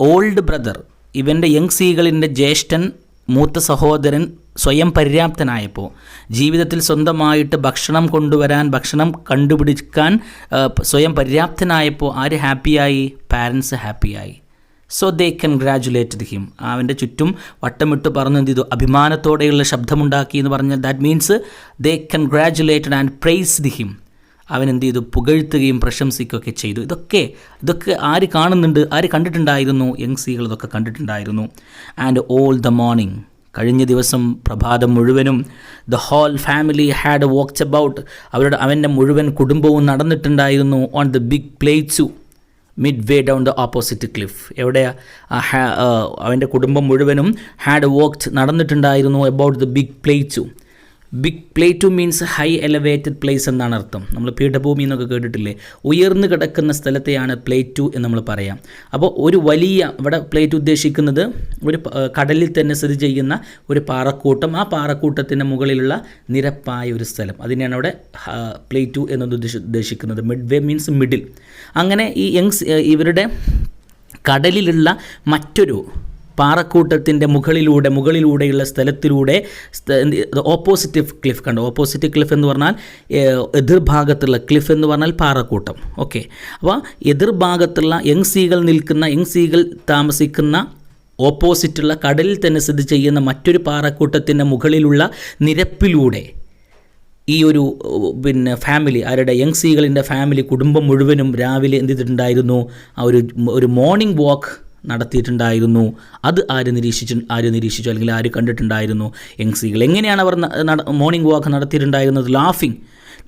ഓൾഡ് ബ്രദർ, ഇവൻ്റെ യങ് സീഗളിൻ്റെ ജ്യേഷ്ഠൻ, മൂത്ത സഹോദരൻ സ്വയം പര്യാപ്തനായപ്പോൾ, ജീവിതത്തിൽ സ്വന്തമായിട്ട് ഭക്ഷണം കൊണ്ടുവരാൻ, ഭക്ഷണം കണ്ടുപിടിക്കാൻ സ്വയം പര്യാപ്തനായപ്പോൾ ആര് ഹാപ്പിയായി? പാരൻസ് ഹാപ്പിയായി. So they congratulated him. അവൻ്റെ ചുറ്റും വട്ടമിട്ട് പറഞ്ഞു എന്ത് ചെയ്തു? അഭിമാനത്തോടെയുള്ള ശബ്ദമുണ്ടാക്കി എന്ന് പറഞ്ഞാൽ that means they congratulated and priced him. അവൻ എന്ത് ചെയ്തു? പുകഴ്ത്തുകയും പ്രശംസിക്കുകയൊക്കെ ചെയ്തു. ഇതൊക്കെ ആര് കാണുന്നുണ്ട്? ആര് കണ്ടിട്ടുണ്ടായിരുന്നു? യങ് സീകൾ ഇതൊക്കെ കണ്ടിട്ടുണ്ടായിരുന്നു. ആൻഡ് ഓൾ ദ മോർണിംഗ്, കഴിഞ്ഞ ദിവസം പ്രഭാതം മുഴുവനും the whole family had walked about, അവൻ്റെ മുഴുവൻ കുടുംബവും നടന്നിട്ടുണ്ടായിരുന്നു on the big plateaus mid way down the opposite cliff. എവിടെയാ? അവൻ്റെ കുടുംബം മുഴുവനും ഹാഡ് വാക്ക്ഡ് നടന്നിട്ടുണ്ടായിരുന്നു about the big plateaus. Big plateau means high elevated place എന്നാണ് അർത്ഥം. നമ്മൾ പീഠഭൂമി എന്നൊക്കെ കേട്ടിട്ടില്ലേ? ഉയർന്നു കിടക്കുന്ന സ്ഥലത്തെയാണ് പ്ലേറ്റു എന്ന് നമ്മൾ പറയാം. അപ്പോൾ ഒരു വലിയ, ഇവിടെ പ്ലേറ്റ് ഉദ്ദേശിക്കുന്നത് ഒരു കടലിൽ തന്നെ സ്ഥിതി ചെയ്യുന്ന ഒരു പാറക്കൂട്ടം, ആ പാറക്കൂട്ടത്തിൻ്റെ മുകളിലുള്ള നിരപ്പായ ഒരു സ്ഥലം, അതിനെയാണ് അവിടെ പ്ലേറ്റു എന്നത് ഉദ്ദേശിക്കുന്നത്. Mid way means middle. അങ്ങനെ ഈ ഇവരുടെ കടലിലുള്ള മറ്റൊരു പാറക്കൂട്ടത്തിൻ്റെ മുകളിലൂടെയുള്ള സ്ഥലത്തിലൂടെ ഓപ്പോസിറ്റ് ക്ലിഫ് കണ്ടോ. ഓപ്പോസിറ്റ് ക്ലിഫ് എന്ന് പറഞ്ഞാൽ എതിർഭാഗത്തുള്ള ക്ലിഫ് എന്ന് പറഞ്ഞാൽ പാറക്കൂട്ടം. ഓക്കെ, അപ്പോൾ എതിർഭാഗത്തുള്ള യങ് സീകൾ താമസിക്കുന്ന ഓപ്പോസിറ്റുള്ള കടലിൽ തന്നെ സ്ഥിതി ചെയ്യുന്ന മറ്റൊരു പാറക്കൂട്ടത്തിൻ്റെ മുകളിലുള്ള നിരപ്പിലൂടെ ഈ ഒരു ഫാമിലി, ആരുടെ യങ് സീകളിൻ്റെ ഫാമിലി, കുടുംബം മുഴുവനും രാവിലെ എന്ത് ചെയ്തിട്ടുണ്ടായിരുന്നു, ആ ഒരു മോർണിംഗ് വാക്ക് നടത്തിയിട്ടുണ്ടായിരുന്നു. അത് ആര് നിരീക്ഷിച്ചു അല്ലെങ്കിൽ ആര് കണ്ടിട്ടുണ്ടായിരുന്നു? യങ് സീകൾ. എങ്ങനെയാണ് അവർ മോർണിംഗ് വാക്ക് നടത്തിയിട്ടുണ്ടായിരുന്നത്? ലാഫിങ്,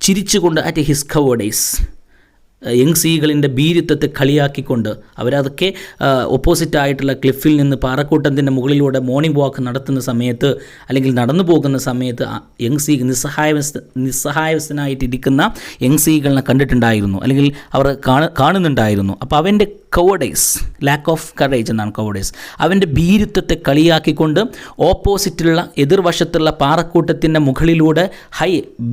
ചിരിച്ചുകൊണ്ട് അറ്റ് ഹിസ് കവേർഡേസ്, യങ് സീകളിൻ്റെ ഭീരുത്വത്തെ കളിയാക്കിക്കൊണ്ട് അവരതൊക്കെ ഓപ്പോസിറ്റായിട്ടുള്ള ക്ലിഫിൽ നിന്ന് പാറക്കൂട്ടത്തിൻ്റെ മുകളിലൂടെ മോർണിംഗ് വാക്ക് നടത്തുന്ന സമയത്ത് അല്ലെങ്കിൽ നടന്നു പോകുന്ന സമയത്ത് യങ് സീ നിസ്സഹായവസ്ഥനായിട്ടിരിക്കുന്ന യങ് സീകളിനെ കണ്ടിട്ടുണ്ടായിരുന്നു അല്ലെങ്കിൽ അവർ കാണുന്നുണ്ടായിരുന്നു. അപ്പോൾ അവൻ്റെ കവേർഡേസ്, ലാക്ക് ഓഫ് കറേജ് എന്നാണ് കവേർഡേസ്. അവൻ്റെ ഭീരുത്വത്തെ കളിയാക്കിക്കൊണ്ട് ഓപ്പോസിറ്റുള്ള എതിർവശത്തുള്ള പാറക്കൂട്ടത്തിൻ്റെ മുകളിലൂടെ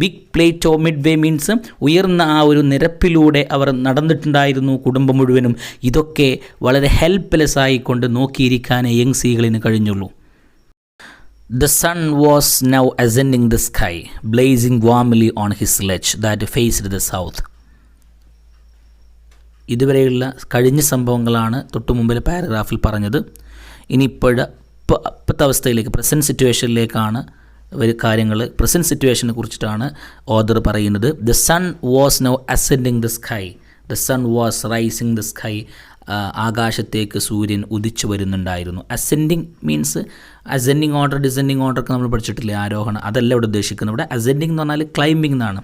big plate of mid way means ഉയർന്ന ആ ഒരു നിരപ്പിലൂടെ അവർ നടന്നിട്ടുണ്ടായിരുന്നു കുടുംബം മുഴുവനും. ഇതൊക്കെ വളരെ ഹെൽപ്ലെസ് ആയിക്കൊണ്ട് നോക്കിയിരിക്കാനേ യങ് സീകളിന് കഴിഞ്ഞുള്ളൂ. The sun was now ascending the sky, blazing warmly on his sledge that faced the south. ഇതുവരെയുള്ള കഴിഞ്ഞ സംഭവങ്ങളാണ് തൊട്ടു മുമ്പിലെ പാരഗ്രാഫിൽ പറഞ്ഞത്. ഇനി ഇപ്പോഴത്തെ അവസ്ഥയിലേക്ക്, പ്രസൻറ്റ് സിറ്റുവേഷനിലേക്കാണ് കാര്യങ്ങൾ. പ്രസൻറ്റ് സിറ്റുവേഷനെ കുറിച്ചിട്ടാണ് ഓഥർ പറയുന്നത്. The sun was now ascending the sky, the sun was rising the sky. ആകാശത്തേക്ക് സൂര്യൻ ഉദിച്ചു വരുന്നുണ്ടായിരുന്നു. Ascending means ascending order, descending order ഒക്കെ നമ്മൾ പഠിച്ചിട്ടില്ലേ, ആരോഹണം. അതല്ല ഇവിടെ ഉദ്ദേശിക്കുന്നത്. ഇവിടെ അസെൻഡിങ് എന്ന് പറഞ്ഞാൽ ക്ലൈംബിംഗ് എന്നാണ്.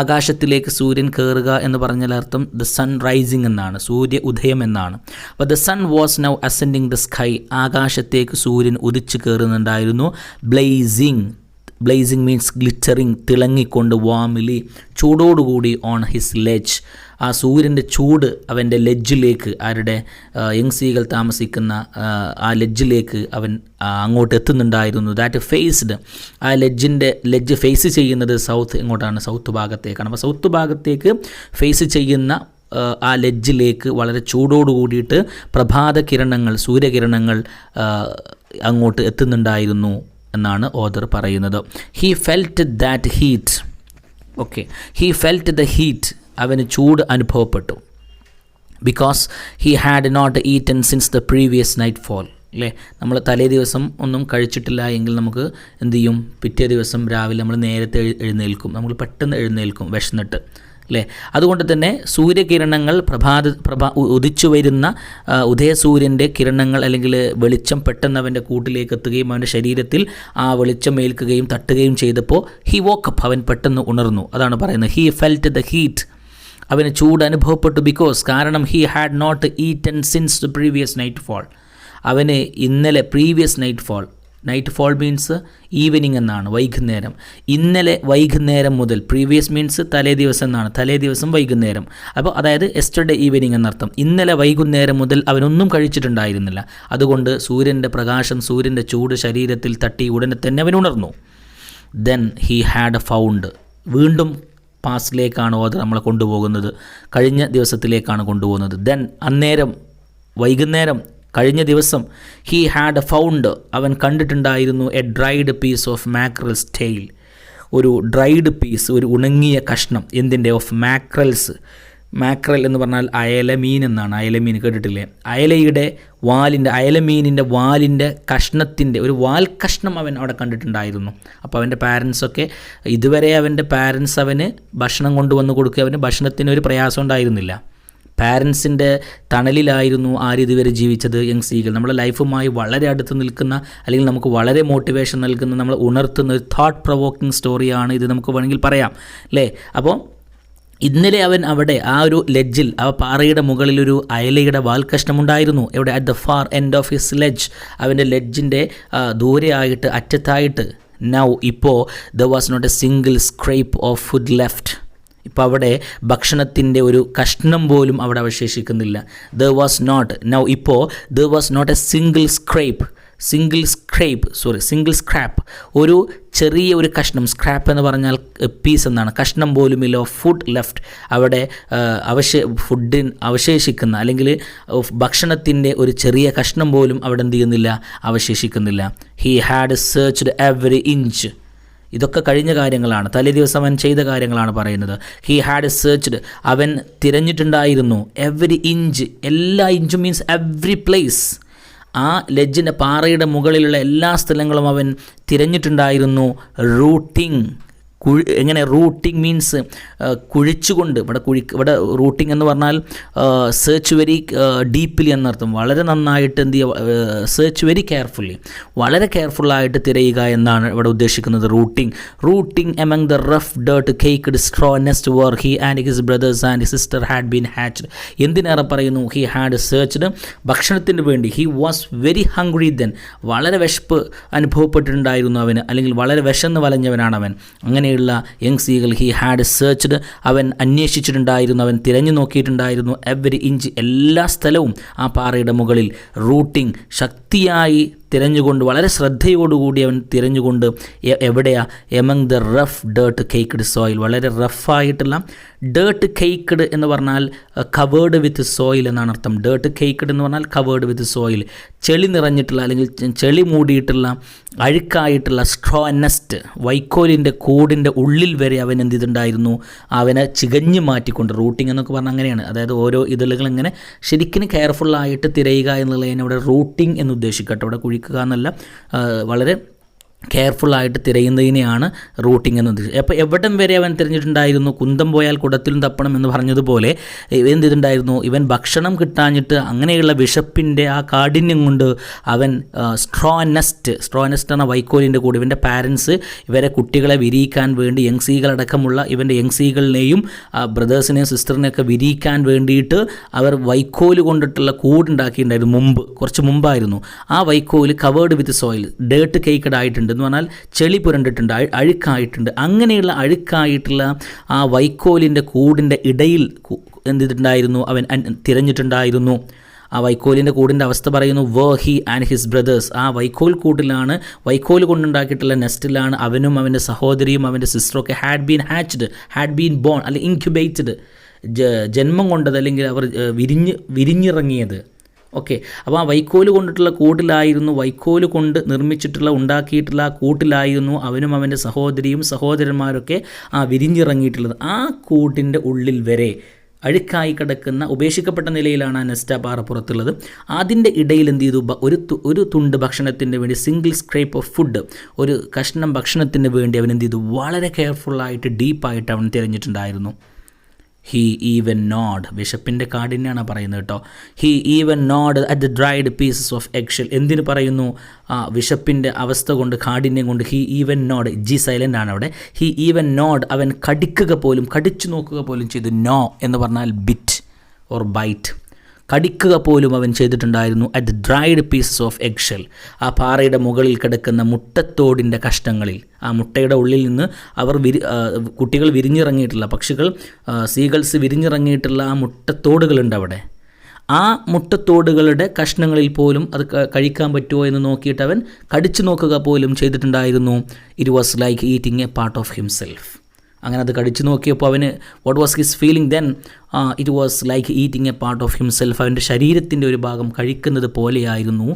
ആകാശത്തിലേക്ക് സൂര്യൻ കയറുക എന്ന് പറഞ്ഞാൽ അർത്ഥം ദ സൺ റൈസിങ് എന്നാണ്, സൂര്യ ഉദയം എന്നാണ്. അപ്പോൾ the sun was now ascending the sky, ആകാശത്തേക്ക് സൂര്യൻ ഉദിച്ചു കയറുന്നുണ്ടായിരുന്നു. ബ്ലേസിങ് മീൻസ് ഗ്ലിറ്ററിങ്, തിളങ്ങിക്കൊണ്ട്, വാമിലി, ചൂടോടുകൂടി, ഓൺ ഹിസ് ലെജ്, ആ സൂര്യൻ്റെ ചൂട് അവൻ്റെ ലെജ്ജിലേക്ക്, ആരുടെ യങ് സീകൾ താമസിക്കുന്ന ആ ലെജ്ജിലേക്ക് അവൻ അങ്ങോട്ട് എത്തുന്നുണ്ടായിരുന്നു. ദാറ്റ് ഫേസ്ഡ്, ആ ലെജ്ജ് ഫേസ് ചെയ്യുന്നത് സൗത്ത്, എങ്ങോട്ടാണ്? സൗത്ത് ഭാഗത്തേക്കാണ്. അപ്പോൾ സൗത്ത് ഭാഗത്തേക്ക് ഫേസ് ചെയ്യുന്ന ആ ലെജ്ജിലേക്ക് വളരെ ചൂടോട് കൂടിയിട്ട് പ്രഭാത കിരണങ്ങൾ, സൂര്യകിരണങ്ങൾ അങ്ങോട്ട് എത്തുന്നുണ്ടായിരുന്നു എന്നാണ് ഓഥർ പറയുന്നത്. He felt that heat. Okay, he felt the heat, അവന് ചൂട് അനുഭവപ്പെട്ടു. Because he had not eaten since the previous nightfall. അല്ലേ, നമ്മൾ തലേ ദിവസം ഒന്നും കഴിച്ചിട്ടില്ല എങ്കിൽ നമുക്ക് എന്ത് ചെയ്യും? പിറ്റേ ദിവസം രാവിലെ നമ്മൾ നേരത്തെ എഴുന്നേൽക്കും, നമ്മൾ പെട്ടെന്ന് എഴുന്നേൽക്കും വിശന്നിട്ട്, അല്ലേ. അതുകൊണ്ട് തന്നെ സൂര്യകിരണങ്ങൾ ഉദിച്ചു വരുന്ന ഉദയസൂര്യൻ്റെ കിരണങ്ങൾ അല്ലെങ്കിൽ വെളിച്ചം പെട്ടെന്ന് അവൻ്റെ കൂട്ടിലേക്ക് എത്തുകയും അവൻ്റെ ശരീരത്തിൽ ആ വെളിച്ചം ഏൽക്കുകയും തട്ടുകയും ചെയ്തപ്പോൾ ഹി വോക്കപ്പ്, അവൻ പെട്ടെന്ന് ഉണർന്നു. അതാണ് പറയുന്നത് ഹി ഫെൽറ്റ് ദ ഹീറ്റ്, അവന് ചൂട് അനുഭവപ്പെട്ടു. ബിക്കോസ്, കാരണം he had not eaten since the previous nightfall, അവന് ഇന്നലെ previous nightfall means evening എന്നാണ്, വൈകുന്നേരം. ഇന്നലെ വൈകുന്നേരം മുതൽ, പ്രീവിയസ് മീൻസ് തലേ ദിവസം എന്നാണ്, തലേ ദിവസം വൈകുന്നേരം. അപ്പോൾ അതായത് എസ്റ്റർഡേ ഈവനിങ് എന്നർത്ഥം. ഇന്നലെ വൈകുന്നേരം മുതൽ അവനൊന്നും കഴിച്ചിട്ടുണ്ടായിരുന്നില്ല. അതുകൊണ്ട് സൂര്യൻ്റെ പ്രകാശം, സൂര്യൻ്റെ ചൂട് ശരീരത്തിൽ തട്ടി ഉടനെ തന്നെ അവൻ ഉണർന്നു. ദെൻ ഹി ഹാഡ് ഫൗണ്ട്, വീണ്ടും പാസ്റ്റിലേക്കാണ് ഓഥർ നമ്മളെ കൊണ്ടുപോകുന്നത്, കഴിഞ്ഞ ദിവസത്തിലേക്കാണ് കൊണ്ടുപോകുന്നത്. ദെൻ അന്നേരം, വൈകുന്നേരം, കഴിഞ്ഞ ദിവസം, ഹീ ഹാഡ് ഫൗണ്ട്, അവൻ കണ്ടിട്ടുണ്ടായിരുന്നു a dried piece of mackerel's tail, ഒരു ഡ്രൈഡ് പീസ്, ഒരു ഉണങ്ങിയ കഷ്ണം. എന്തിൻ്റെ? ഓഫ് മാക്രൽസ്. മാക്രൽ എന്ന് പറഞ്ഞാൽ അയലമീൻ എന്നാണ്. അയലമീൻ കേട്ടിട്ടില്ലേ? അയലമീനിൻ്റെ വാലിൻ്റെ കഷ്ണത്തിൻ്റെ ഒരു വാൽ കഷ്ണം അവൻ അവിടെ കണ്ടിട്ടുണ്ടായിരുന്നു. അപ്പോൾ അവൻ്റെ പാരൻസൊക്കെ, ഇതുവരെ അവൻ്റെ പാരൻസ് അവന് ഭക്ഷണം കൊണ്ടുവന്ന് കൊടുക്കുക, അവന് ഭക്ഷണത്തിന് ഒരു പ്രയാസം ഉണ്ടായിരുന്നില്ല. പാരൻസിൻ്റെ തണലിലായിരുന്നു ആരിതുവരെ ജീവിച്ചത്? യങ് സീകൾ. നമ്മുടെ ലൈഫുമായി വളരെ അടുത്ത് നിൽക്കുന്ന, അല്ലെങ്കിൽ നമുക്ക് വളരെ മോട്ടിവേഷൻ നൽകുന്ന, നമ്മൾ ഉണർത്തുന്ന ഒരു തോട്ട് പ്രൊവോക്കിംഗ് സ്റ്റോറിയാണ് ഇത്, നമുക്ക് വേണമെങ്കിൽ പറയാം, അല്ലേ. അപ്പോൾ ഇന്നലെ അവൻ അവിടെ ആ ഒരു ലെഡ്ജിൽ, ആ പാറയുടെ മുകളിലൊരു അയലയുടെ വാൽക്കഷ്ണമുണ്ടായിരുന്നു. എവിടെ? At the far end of his ledge, അവൻ്റെ ലെഡ്ജിൻ്റെ ദൂരെ ആയിട്ട്, അറ്റത്തായിട്ട്. നൗ, ഇപ്പോൾ there was not a single scrape of food left. ഇപ്പോൾ അവിടെ ഭക്ഷണത്തിൻ്റെ ഒരു കഷ്ണം പോലും അവിടെ അവശേഷിക്കുന്നില്ല. ദർ വാസ് നോട്ട്, നൗ ഇപ്പോൾ there was not a single scrape. Single scrap, ഒരു ചെറിയ ഒരു കഷ്ണം. സ്ക്രാപ്പ് എന്ന് പറഞ്ഞാൽ പീസ് എന്നാണ്. കഷ്ണം പോലുമില്ല ഓഫ് ഫുഡ് ലെഫ്റ്റ്, അവിടെ അവശേഷിക്കുന്ന അല്ലെങ്കിൽ ഭക്ഷണത്തിൻ്റെ ഒരു ചെറിയ കഷ്ണം പോലും അവിടെ എന്ത് ചെയ്യുന്നില്ല, അവശേഷിക്കുന്നില്ല. He had searched every inch. ഇതൊക്കെ കഴിഞ്ഞ കാര്യങ്ങളാണ്, തലേ ദിവസം അവൻ ചെയ്ത കാര്യങ്ങളാണ് പറയുന്നത്. ഹി ഹാഡ് സെർച്ച്ഡ്, അവൻ തിരഞ്ഞിട്ടുണ്ടായിരുന്നു. എവറി ഇഞ്ച്, എല്ലാ ഇഞ്ചും മീൻസ് എവറി പ്ലേസ്. ആ ലെഡ്ജിൻ്റെ പാറയുടെ മുകളിലുള്ള എല്ലാ സ്ഥലങ്ങളും അവൻ തിരഞ്ഞിട്ടുണ്ടായിരുന്നു. റൂട്ടിങ്, എങ്ങനെ റൂട്ടിങ് മീൻസ് കുഴിച്ചുകൊണ്ട്. ഇവിടെ റൂട്ടിങ് എന്ന് പറഞ്ഞാൽ സെർച്ച് വെരി ഡീപ്ലി എന്നർത്ഥം. വളരെ നന്നായിട്ട് എന്ത് ചെയ്യുക, സെർച്ച് വെരി കെയർഫുള്ളി, വളരെ കെയർഫുള്ളായിട്ട് തിരയുക എന്നാണ് ഇവിടെ ഉദ്ദേശിക്കുന്നത്. Rooting among the rough dirt caked straw nest where he and his brothers and sister had been hatched. എന്തിനേറെ പറയുന്നു, ഹി ഹാഡ് സെർച്ച്ഡ്, ഭക്ഷണത്തിന് വേണ്ടി. He was very hungry then, വളരെ വിശപ്പ് അനുഭവപ്പെട്ടിട്ടുണ്ടായിരുന്നു അവന്, അല്ലെങ്കിൽ വളരെ വിശന്ന് വലഞ്ഞവനാണ് അവൻ. അങ്ങനെയുള്ള young seagull he had searched, അവൻ അന്വേഷിച്ചിട്ടുണ്ടായിരുന്നു, അവൻ തിരഞ്ഞു നോക്കിയിട്ടുണ്ടായിരുന്നു. എവരി ഇഞ്ച്, എല്ലാ സ്ഥലവും ആ പാറയുടെ മുകളിൽ. റൂട്ടിങ്, ശക്തിയായി തിരഞ്ഞുകൊണ്ട്, വളരെ ശ്രദ്ധയോടുകൂടി അവൻ തിരഞ്ഞുകൊണ്ട്. എവിടെയാ, among the rough dirt caked soil, വളരെ റഫായിട്ടുള്ള. ഡേർട്ട് കേക്ക്ഡ് എന്ന് പറഞ്ഞാൽ കവേർഡ് വിത്ത് സോയിൽ എന്നാണ് അർത്ഥം. ഡേർട്ട് കേക്ക്ഡ് എന്ന് പറഞ്ഞാൽ കവേർഡ് വിത്ത് സോയിൽ, ചെളി നിറഞ്ഞിട്ടുള്ള അല്ലെങ്കിൽ ചെളി മൂടിയിട്ടുള്ള, അഴുക്കായിട്ടുള്ള. സ്ട്രോ നെസ്റ്റ്, വൈക്കോലിൻ്റെ കൂടിൻ്റെ ഉള്ളിൽ വരെ അവൻ എന്ത് ചെയ്തിട്ടുണ്ടായിരുന്നു, അവനെ ചികഞ്ഞു മാറ്റിക്കൊണ്ട്. റൂട്ടിങ് എന്നൊക്കെ പറഞ്ഞാൽ അങ്ങനെയാണ്, അതായത് ഓരോ ഇതളുകൾ ഇങ്ങനെ ശരിക്കും കെയർഫുള്ളായിട്ട് തിരയുക എന്നുള്ളതിനെ ഇവിടെ റൂട്ടിങ് എന്ന് ഉദ്ദേശിക്കട്ടെ. ഇവിടെ കുഴിക്കുക എന്നല്ല, വളരെ കെയർഫുള്ളായിട്ട് തിരയുന്നതിനെയാണ് റൂട്ടിംഗ് എന്ന് ഉദ്ദേശിച്ചത്. അപ്പോൾ എവിടം വരെ അവൻ തിരഞ്ഞിട്ടുണ്ടായിരുന്നു, കുന്തം പോയാൽ കുടത്തിലും തപ്പണം എന്ന് പറഞ്ഞതുപോലെ എന്ത് ചെയ്തിട്ടുണ്ടായിരുന്നു, ഇവൻ ഭക്ഷണം കിട്ടാഞ്ഞിട്ട് അങ്ങനെയുള്ള വിശപ്പിൻ്റെ ആ കാഠിന്യം കൊണ്ട് അവൻ സ്ട്രോ നെസ്റ്റ് എന്ന വൈക്കോലിൻ്റെ കൂടെ. ഇവൻ്റെ പാരൻസ് ഇവരെ കുട്ടികളെ വിരിയിക്കാൻ വേണ്ടി, യങ്സീകളടക്കമുള്ള ഇവൻ്റെ യങ്സീകളിനെയും ബ്രദേഴ്സിനെയും സിസ്റ്ററിനെയൊക്കെ വിരിയിക്കാൻ വേണ്ടിയിട്ട് അവർ വൈക്കോല് കൊണ്ടിട്ടുള്ള കൂടുണ്ടാക്കിയിട്ടുണ്ടായിരുന്നു. കുറച്ച് മുമ്പായിരുന്നു. ആ വൈക്കോല് കവേർഡ് വിത്ത് സോയിൽ, ഡേർട്ട് കേക്ക്ഡ് ആയിട്ടുണ്ട് എന്ന് പറഞ്ഞാൽ ചെളി പുരണ്ടിട്ടുണ്ട്, അഴുക്കായിട്ടുണ്ട്. അങ്ങനെയുള്ള അഴുക്കായിട്ടുള്ള ആ വൈക്കോലിൻ്റെ കൂടിൻ്റെ ഇടയിൽ എന്ത് ചെയ്തിട്ടുണ്ടായിരുന്നു, അവൻ തിരഞ്ഞിട്ടുണ്ടായിരുന്നു. ആ വൈക്കോലിൻ്റെ കൂടിൻ്റെ അവസ്ഥ പറയുന്നു, ഹി ആൻഡ് ഹിസ് ബ്രദേഴ്സ്. ആ വൈക്കോൽ കൂട്ടിലാണ്, വൈക്കോൽ കൊണ്ടുണ്ടാക്കിയിട്ടുള്ള നെസ്റ്റിലാണ് അവനും അവൻ്റെ സഹോദരിയും അവൻ്റെ സിസ്റ്ററൊക്കെ ഹാഡ് ബീൻ ബോൺ അല്ലെങ്കിൽ ഇൻക്യുബേറ്റഡ്, ജന്മം കൊണ്ടത് അല്ലെങ്കിൽ അവർ വിരിഞ്ഞിറങ്ങിയത്. ഓക്കെ, അപ്പോൾ ആ വൈക്കോല് കൊണ്ടിട്ടുള്ള കൂട്ടിലായിരുന്നു, വൈക്കോല് കൊണ്ട് നിർമ്മിച്ചിട്ടുള്ള ഉണ്ടാക്കിയിട്ടുള്ള ആ കൂട്ടിലായിരുന്നു അവനും അവൻ്റെ സഹോദരന്മാരൊക്കെ വിരിഞ്ഞിറങ്ങിയിട്ടുള്ളത്. ആ കൂട്ടിൻ്റെ ഉള്ളിൽ വരെ അഴുക്കായി കിടക്കുന്ന, ഉപേക്ഷിക്കപ്പെട്ട നിലയിലാണ് ആ നെസ്റ്റ പാറ പുറത്തുള്ളത്. അതിൻ്റെ ഇടയിൽ എന്ത് ചെയ്തു, ഒരു തുണ്ട് ഭക്ഷണത്തിന് വേണ്ടി, സിംഗിൾ സ്ക്രേപ്പ് ഓഫ് ഫുഡ്, ഒരു കഷ്ണം ഭക്ഷണത്തിന് വേണ്ടി അവൻ എന്ത് ചെയ്തു, വളരെ കെയർഫുള്ളായിട്ട് ഡീപ്പായിട്ട് അവൻ തിരഞ്ഞിട്ടുണ്ടായിരുന്നു. ഹീ ഈവൻ നോഡ്, വിശപ്പിൻ്റെ കാഠിന്യമാണ് പറയുന്നത് കേട്ടോ. He even gnawed at the dried pieces of eggshell. എന്തിനു പറയുന്നു, വിശപ്പിൻ്റെ അവസ്ഥ കൊണ്ട്, കാഠിന്യം കൊണ്ട്. He even gnawed, G silent ആണ് അവിടെ. ഹീ ഈവൻ നോഡ്, അവൻ കടിച്ചു നോക്കുക പോലും ചെയ്തു. നോ എന്ന് പറഞ്ഞാൽ ബിറ്റ് ഓർ ബൈറ്റ്, കടിക്കുക പോലും അവൻ ചെയ്തിട്ടുണ്ടായിരുന്നു. At the dried pieces of eggshell, ആ പാറയുടെ മുകളിൽ കിടക്കുന്ന മുട്ടത്തോടിൻ്റെ കഷ്ണങ്ങളിൽ. ആ മുട്ടയുടെ ഉള്ളിൽ നിന്ന് കുട്ടികൾ വിരിഞ്ഞിറങ്ങിയിട്ടുള്ള, പക്ഷികൾ, സീഗൾസ് വിരിഞ്ഞിറങ്ങിയിട്ടുള്ള ആ മുട്ടത്തോടുകളുണ്ട് അവിടെ. ആ മുട്ടത്തോടുകളുടെ കഷ്ണങ്ങളിൽ പോലും അത് കഴിക്കാൻ പറ്റുമോ എന്ന് നോക്കിയിട്ട് അവൻ കടിച്ചു നോക്കുക പോലും ചെയ്തിട്ടുണ്ടായിരുന്നു. It was like eating A part of himself. അങ്ങനെ അത് കടിച്ചു നോക്കിയപ്പോൾ അവന് what was his feeling then, it was like eating A part of himself. അവൻ്റെ ശരീരത്തിൻ്റെ ഒരു ഭാഗം കഴിക്കുന്നത് പോലെയായിരുന്നു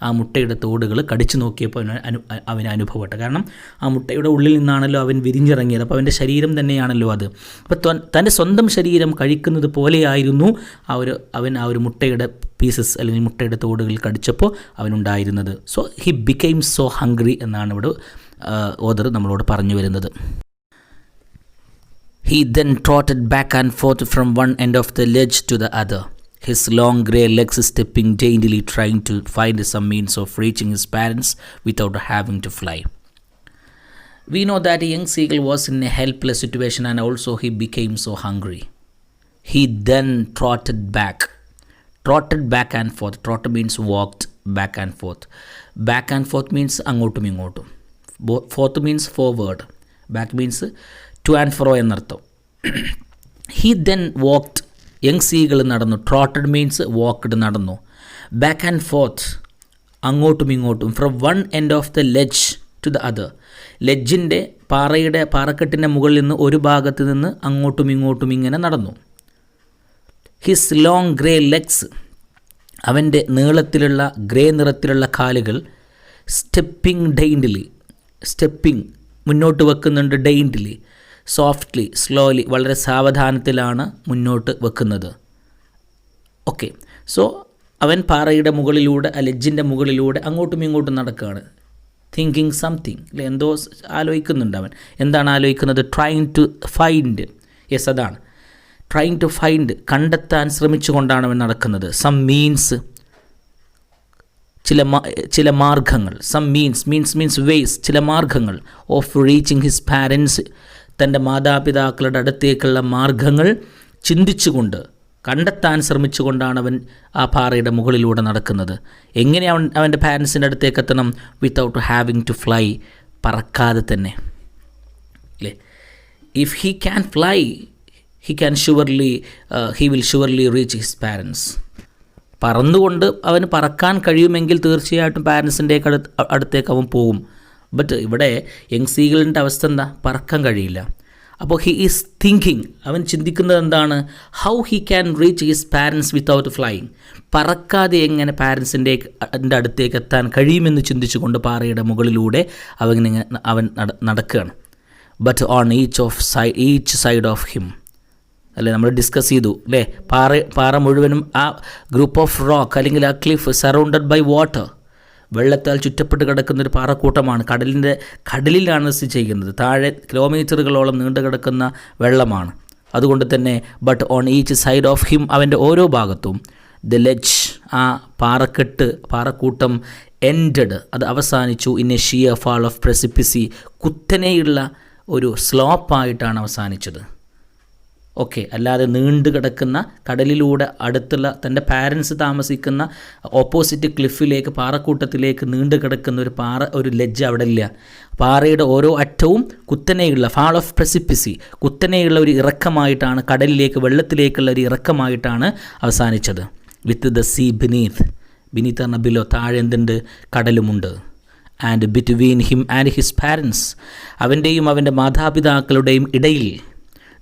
ആ മുട്ടയുടെ തോടുകൾ കടിച്ചു നോക്കിയപ്പോൾ അവന് അനുഭവപ്പെട്ടത്. കാരണം ആ മുട്ടയുടെ ഉള്ളിൽ നിന്നാണല്ലോ അവൻ വിരിഞ്ഞിറങ്ങിയത്, അപ്പോൾ അവൻ്റെ ശരീരം തന്നെയാണല്ലോ അത്. അപ്പോൾ തൻ്റെ സ്വന്തം ശരീരം കഴിക്കുന്നത് പോലെയായിരുന്നു അവൻ ആ ഒരു മുട്ടയുടെ പീസസ് അല്ലെങ്കിൽ മുട്ടയുടെ തോടുകൾ കടിച്ചപ്പോൾ അവനുണ്ടായിരുന്നത്. So he became so hungry എന്നാണ് ഇവിടെ ഓദർ നമ്മളോട് പറഞ്ഞു വരുന്നത്. He then trotted back and forth from one end of the ledge to the other, his long grey legs stepping daintily, trying to find some means of reaching his parents without having to fly. We know that a young seagull was in a helpless situation and also he became so hungry. He then trotted back and forth. Trot means walked back and forth. Back and forth means അങ്ങോട്ടും ഇങ്ങോട്ടും. Forth means forward. Back means to and fro എന്നർത്ഥം. He then walked, young seagull നടന്നു. Trotted means walked, നടന്നു. Back and forth, അങ്ങോട്ടും ഇങ്ങോട്ടും, from one end of the ledge to the other. ലെഡ്ജിൻ്റെ പാറക്കെട്ടിൻ്റെ മുകളിൽ നിന്ന് ഒരു ഭാഗത്ത് നിന്ന് അങ്ങോട്ടും ഇങ്ങോട്ടും ഇങ്ങനെ നടന്നു. ഹിസ് ലോങ് ഗ്രേ ലെഗ്സ്, അവൻ്റെ നീളത്തിലുള്ള ഗ്രേ നിറത്തിലുള്ള കാലുകൾ, സ്റ്റെപ്പിംഗ് ഡെയിൻഡിലി, മുന്നോട്ട് വെക്കുന്നുണ്ട്, ഡെയിൻഡിലി, സോഫ്റ്റ്ലി, സ്ലോലി, വളരെ സാവധാനത്തിലാണ് മുന്നോട്ട് വെക്കുന്നത്. ഓക്കെ, സോ അവൻ പാറയുടെ മുകളിലൂടെ, ആ ലെഡ്ജിൻ്റെ മുകളിലൂടെ അങ്ങോട്ടും ഇങ്ങോട്ടും നടക്കുകയാണ്. തിങ്കിങ് സംതിങ്, അല്ലെ, എന്തോ ആലോചിക്കുന്നുണ്ട് അവൻ. എന്താണ് ആലോചിക്കുന്നത്? Trying to find. യെസ്, അതാണ് ട്രൈങ് ടു ഫൈൻഡ്, കണ്ടെത്താൻ ശ്രമിച്ചുകൊണ്ടാണ് അവൻ നടക്കുന്നത്. സം മീൻസ്, ചില മാർഗങ്ങൾ. സം മീൻസ് വേസ്, ചില മാർഗങ്ങൾ. ഓഫ് റീച്ചിങ് ഹിസ് പാരൻസ്, തൻ്റെ മാതാപിതാക്കളുടെ അടുത്തേക്കുള്ള മാർഗങ്ങൾ ചിന്തിച്ചുകൊണ്ട്, കണ്ടെത്താൻ ശ്രമിച്ചുകൊണ്ടാണ് അവൻ ആ പാറയുടെ മുകളിലൂടെ നടക്കുന്നത്. എങ്ങനെ അവൻ്റെ പാരൻസിൻ്റെ അടുത്തേക്ക് എത്തണം? വിത്തൗട്ട് ഹാവിങ് ടു ഫ്ലൈ, പറക്കാതെ തന്നെ, അല്ലേ? If he can fly, he will surely reach his parents. പറന്നുകൊണ്ട് അവന് പറക്കാൻ കഴിയുമെങ്കിൽ തീർച്ചയായിട്ടും പാരൻസിൻ്റെ അടുത്തേക്ക് അവൻ പോകും. ബട്ട് ഇവിടെ യങ് സീഗിളിൻ്റെ അവസ്ഥ എന്താ? പറക്കാൻ കഴിയില്ല. അപ്പോൾ ഹി ഈസ് തിങ്കിങ്, അവൻ ചിന്തിക്കുന്നത് എന്താണ്? How he can reach his parents without flying. പറക്കാതെ എങ്ങനെ പാരൻസിൻ്റെ അടുത്തേക്ക് എത്താൻ കഴിയുമെന്ന് ചിന്തിച്ചുകൊണ്ട് പാറയുടെ മുകളിലൂടെ അവൻ നടക്കുകയാണ്. But on each side of him, അല്ലേ, നമ്മൾ ഡിസ്കസ് ചെയ്തു, അല്ലേ? പാറ മുഴുവനും, ആ ഗ്രൂപ്പ് ഓഫ് റോക്ക് അല്ലെങ്കിൽ ആ ക്ലിഫ് സറൗണ്ടഡ് ബൈ വാട്ടർ, വെള്ളത്താൽ ചുറ്റപ്പെട്ട് കിടക്കുന്നൊരു പാറക്കൂട്ടമാണ്. കടലിലാണ് സ്ഥിതി ചെയ്യുന്നത്. താഴെ കിലോമീറ്ററുകളോളം നീണ്ടു കിടക്കുന്ന വെള്ളമാണ്. അതുകൊണ്ട് തന്നെ but on each side of him, അവൻ്റെ ഓരോ ഭാഗത്തും, ദ ലെഡ്ജ്, ആ പാറക്കൂട്ടം, എൻഡഡ്, അത് അവസാനിച്ചു, in a sheer fall of precipice, കുത്തനെയുള്ള ഒരു സ്ലോപ്പായിട്ടാണ് അവസാനിച്ചത്. ഓക്കെ, അല്ലാതെ നീണ്ടു കിടക്കുന്ന കടലിലൂടെ അടുത്തുള്ള തൻ്റെ പാരൻസ് താമസിക്കുന്ന ഓപ്പോസിറ്റ് ക്ലിഫിലേക്ക്, പാറക്കൂട്ടത്തിലേക്ക് നീണ്ടു കിടക്കുന്ന ഒരു ലെഡ്ജ് അവിടെ ഇല്ല. പാറയുടെ ഓരോ അറ്റവും കുത്തനെയുള്ള, ഫാൾ ഓഫ് പ്രസിപ്പിസി, കുത്തനെയുള്ള ഒരു ഇറക്കമായിട്ടാണ്, കടലിലേക്ക്, വെള്ളത്തിലേക്കുള്ള ഒരു ഇറക്കമായിട്ടാണ് അവസാനിച്ചത്. വിത്ത് ദ സീ ബിനീത്ത് പറഞ്ഞ ബിലോ, താഴെ എന്തുണ്ട്? കടലുമുണ്ട്. And between him and his parents, അവൻ്റെയും അവൻ്റെ മാതാപിതാക്കളുടെയും ഇടയിൽ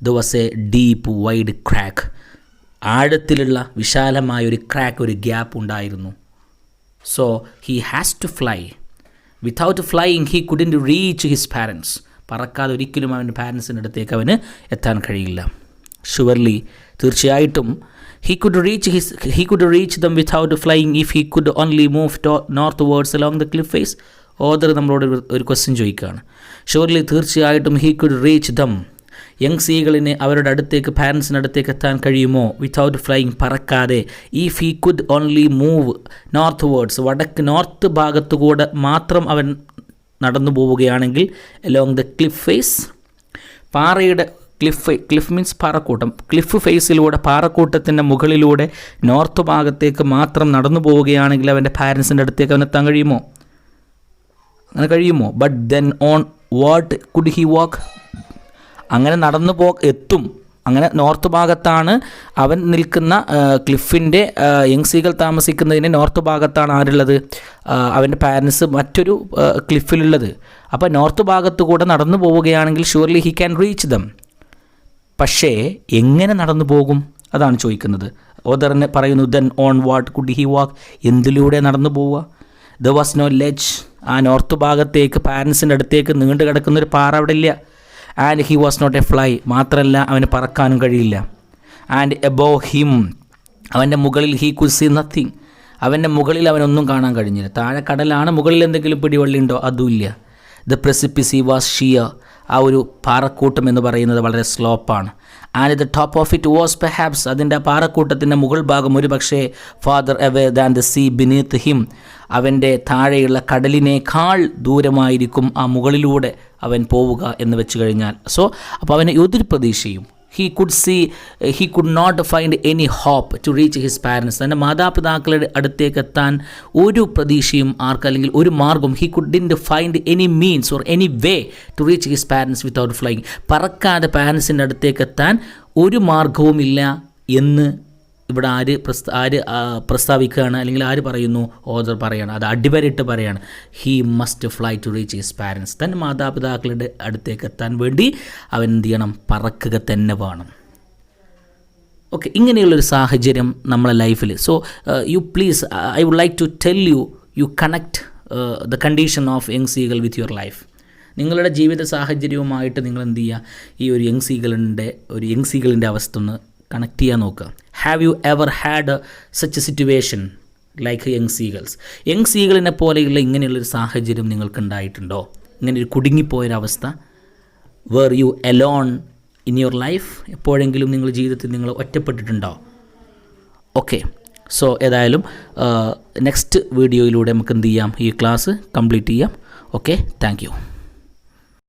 there was a deep wide crack, ആഴത്തിലുള്ള വിശാലമായൊരു ക്രാക്ക്, ഒരു ഗ്യാപ്പ് ഉണ്ടായിരുന്നു. So he has to fly. Without flying he couldn't reach his parents. പറക്കാതെ ഒരിക്കലും അവൻ്റെ പാരൻസിൻ്റെ അടുത്തേക്ക് അവന് എത്താൻ കഴിയില്ല. ഷുവർലി, തീർച്ചയായിട്ടും he could reach them without flying if he could only move northwards along the cliff face. Author നമ്മളോട് ഒരു ക്വസ്റ്റ്യൻ ചോദിക്കുകയാണ്. ഷുവർലി, തീർച്ചയായിട്ടും he could reach them, young സീകളിന് അവരുടെ അടുത്തേക്ക്, പാരൻസിൻ്റെ അടുത്തേക്ക് എത്താൻ കഴിയുമോ? വിത്തൗട്ട് ഫ്ലൈയിങ്, പറക്കാതെ. If he could only move northwards, north ഭാഗത്തുകൂടെ മാത്രം അവൻ നടന്നു പോവുകയാണെങ്കിൽ, അലോങ് ദ ക്ലിഫ് ഫേസ്, പാറയുടെ ക്ലിഫ് മീൻസ് പാറക്കൂട്ടം, ക്ലിഫ് ഫേസിലൂടെ, പാറക്കൂട്ടത്തിൻ്റെ മുകളിലൂടെ നോർത്ത് ഭാഗത്തേക്ക് മാത്രം നടന്നു പോവുകയാണെങ്കിൽ അവൻ്റെ പാരൻസിൻ്റെ അടുത്തേക്ക് അവൻ എത്താൻ കഴിയുമോ? അങ്ങനെ കഴിയുമോ? But then on what could he വാക്ക്? അങ്ങനെ നടന്നു എത്തും. അങ്ങനെ നോർത്ത് ഭാഗത്താണ് അവൻ നിൽക്കുന്ന, ക്ലിഫിൻ്റെ യങ് സീകൾ താമസിക്കുന്നതിന് നോർത്ത് ഭാഗത്താണ് ആരുള്ളത്? അവൻ്റെ പാരൻസ് മറ്റൊരു ക്ലിഫിലുള്ളത്. അപ്പോൾ നോർത്ത് ഭാഗത്തു കൂടെ നടന്നു പോവുകയാണെങ്കിൽ surely he can reach them. പക്ഷേ എങ്ങനെ നടന്നു പോകും? അതാണ് ചോദിക്കുന്നത്. ഓദറിനെ പറയുന്നു, then on what could he walk? എന്തിലൂടെ നടന്നു പോവുക? There was no ledge. ആ നോർത്ത് ഭാഗത്തേക്ക്, പാരൻസിൻ്റെ അടുത്തേക്ക് നീണ്ടു കിടക്കുന്നൊരു പാറ അവിടെ ഇല്ല. And he was not a fly, മാത്രമല്ല അവന് പറക്കാനും കഴിയില്ല. ആൻഡ് എബോവ് ഹിം, അവൻ്റെ മുകളിൽ ഹി കുഡ് സീ നത്തിങ്, അവൻ്റെ മുകളിൽ അവനൊന്നും കാണാൻ കഴിഞ്ഞില്ല. താഴെ കടലാണ്, മുകളിൽ എന്തെങ്കിലും പിടിവള്ളി ഉണ്ടോ? അതുമില്ല. ദ പ്രസിപ്പിസി വാസ് ഷിയർ, ആ ഒരു പാറക്കൂട്ടം എന്ന് പറയുന്നത് വളരെ സ്ലോപ്പാണ്. And the top of it was perhaps, അതിൻ്റെ പാറക്കൂട്ടത്തിൻ്റെ മുകൾ ഭാഗം ഒരു പക്ഷേ farther away than the sea beneath him, അവൻ്റെ താഴെയുള്ള കടലിനേക്കാൾ ദൂരമായിരിക്കും ആ മുകളിലൂടെ അവൻ പോവുക എന്ന് വെച്ച് കഴിഞ്ഞാൽ. സോ അപ്പോൾ അവന് യാതൊരു പ്രതീക്ഷയും, he could not find any hope to reach his parents. തൻ്റെ മാതാപിതാക്കളുടെ അടുത്തേക്ക് എത്താൻ ഒരു പ്രതീക്ഷയും അല്ലെങ്കിൽ ഒരു മാർഗം, he couldn't find any means or any way to reach his parents without flying. പറക്കാതെ പാരൻസിൻ്റെ അടുത്തേക്ക് എത്താൻ ഒരു മാർഗവുമില്ല എന്ന് ഇവിടെ ആര് പ്രസ്താവിക്കുകയാണ്, അല്ലെങ്കിൽ ആര് പറയുന്നു? ഓഥർ പറയാണ്, അത് അടിവരയിട്ട് പറയാണ്. He must fly to reach his parents. തൻ്റെ മാതാപിതാക്കളുടെ അടുത്തേക്ക് എത്താൻ വേണ്ടി അവൻ എന്ത് ചെയ്യണം? പറക്കുക തന്നെ വേണം. ഓക്കെ, ഇങ്ങനെയുള്ളൊരു സാഹചര്യം നമ്മളെ ലൈഫിൽ. So you please, I would like to tell you connect the condition of young seagull with your life. നിങ്ങളുടെ ജീവിത സാഹചര്യവുമായിട്ട് നിങ്ങൾ എന്ത് ചെയ്യുക? ഈ ഒരു യങ് സീഗളിൻ്റെ അവസ്ഥ ഒന്ന് കണക്ട് ചെയ്യാൻ നോക്കുക. Have you ever had such a situation like young seagulls? Young സീഗളിനെ പോലെയുള്ള ഇങ്ങനെയുള്ളൊരു സാഹചര്യം നിങ്ങൾക്ക് ഉണ്ടായിട്ടുണ്ടോ? ഇങ്ങനെ ഒരു കുടുങ്ങിപ്പോയൊരവസ്ഥ. Were you alone in your life? എപ്പോഴെങ്കിലും നിങ്ങളുടെ ജീവിതത്തിൽ നിങ്ങൾ ഒറ്റപ്പെട്ടിട്ടുണ്ടോ? ഓക്കെ, സോ ഏതായാലും നെക്സ്റ്റ് വീഡിയോയിലൂടെ നമുക്ക് എന്ത് ചെയ്യാം? ഈ ക്ലാസ് കംപ്ലീറ്റ് ചെയ്യാം. Okay, thank U.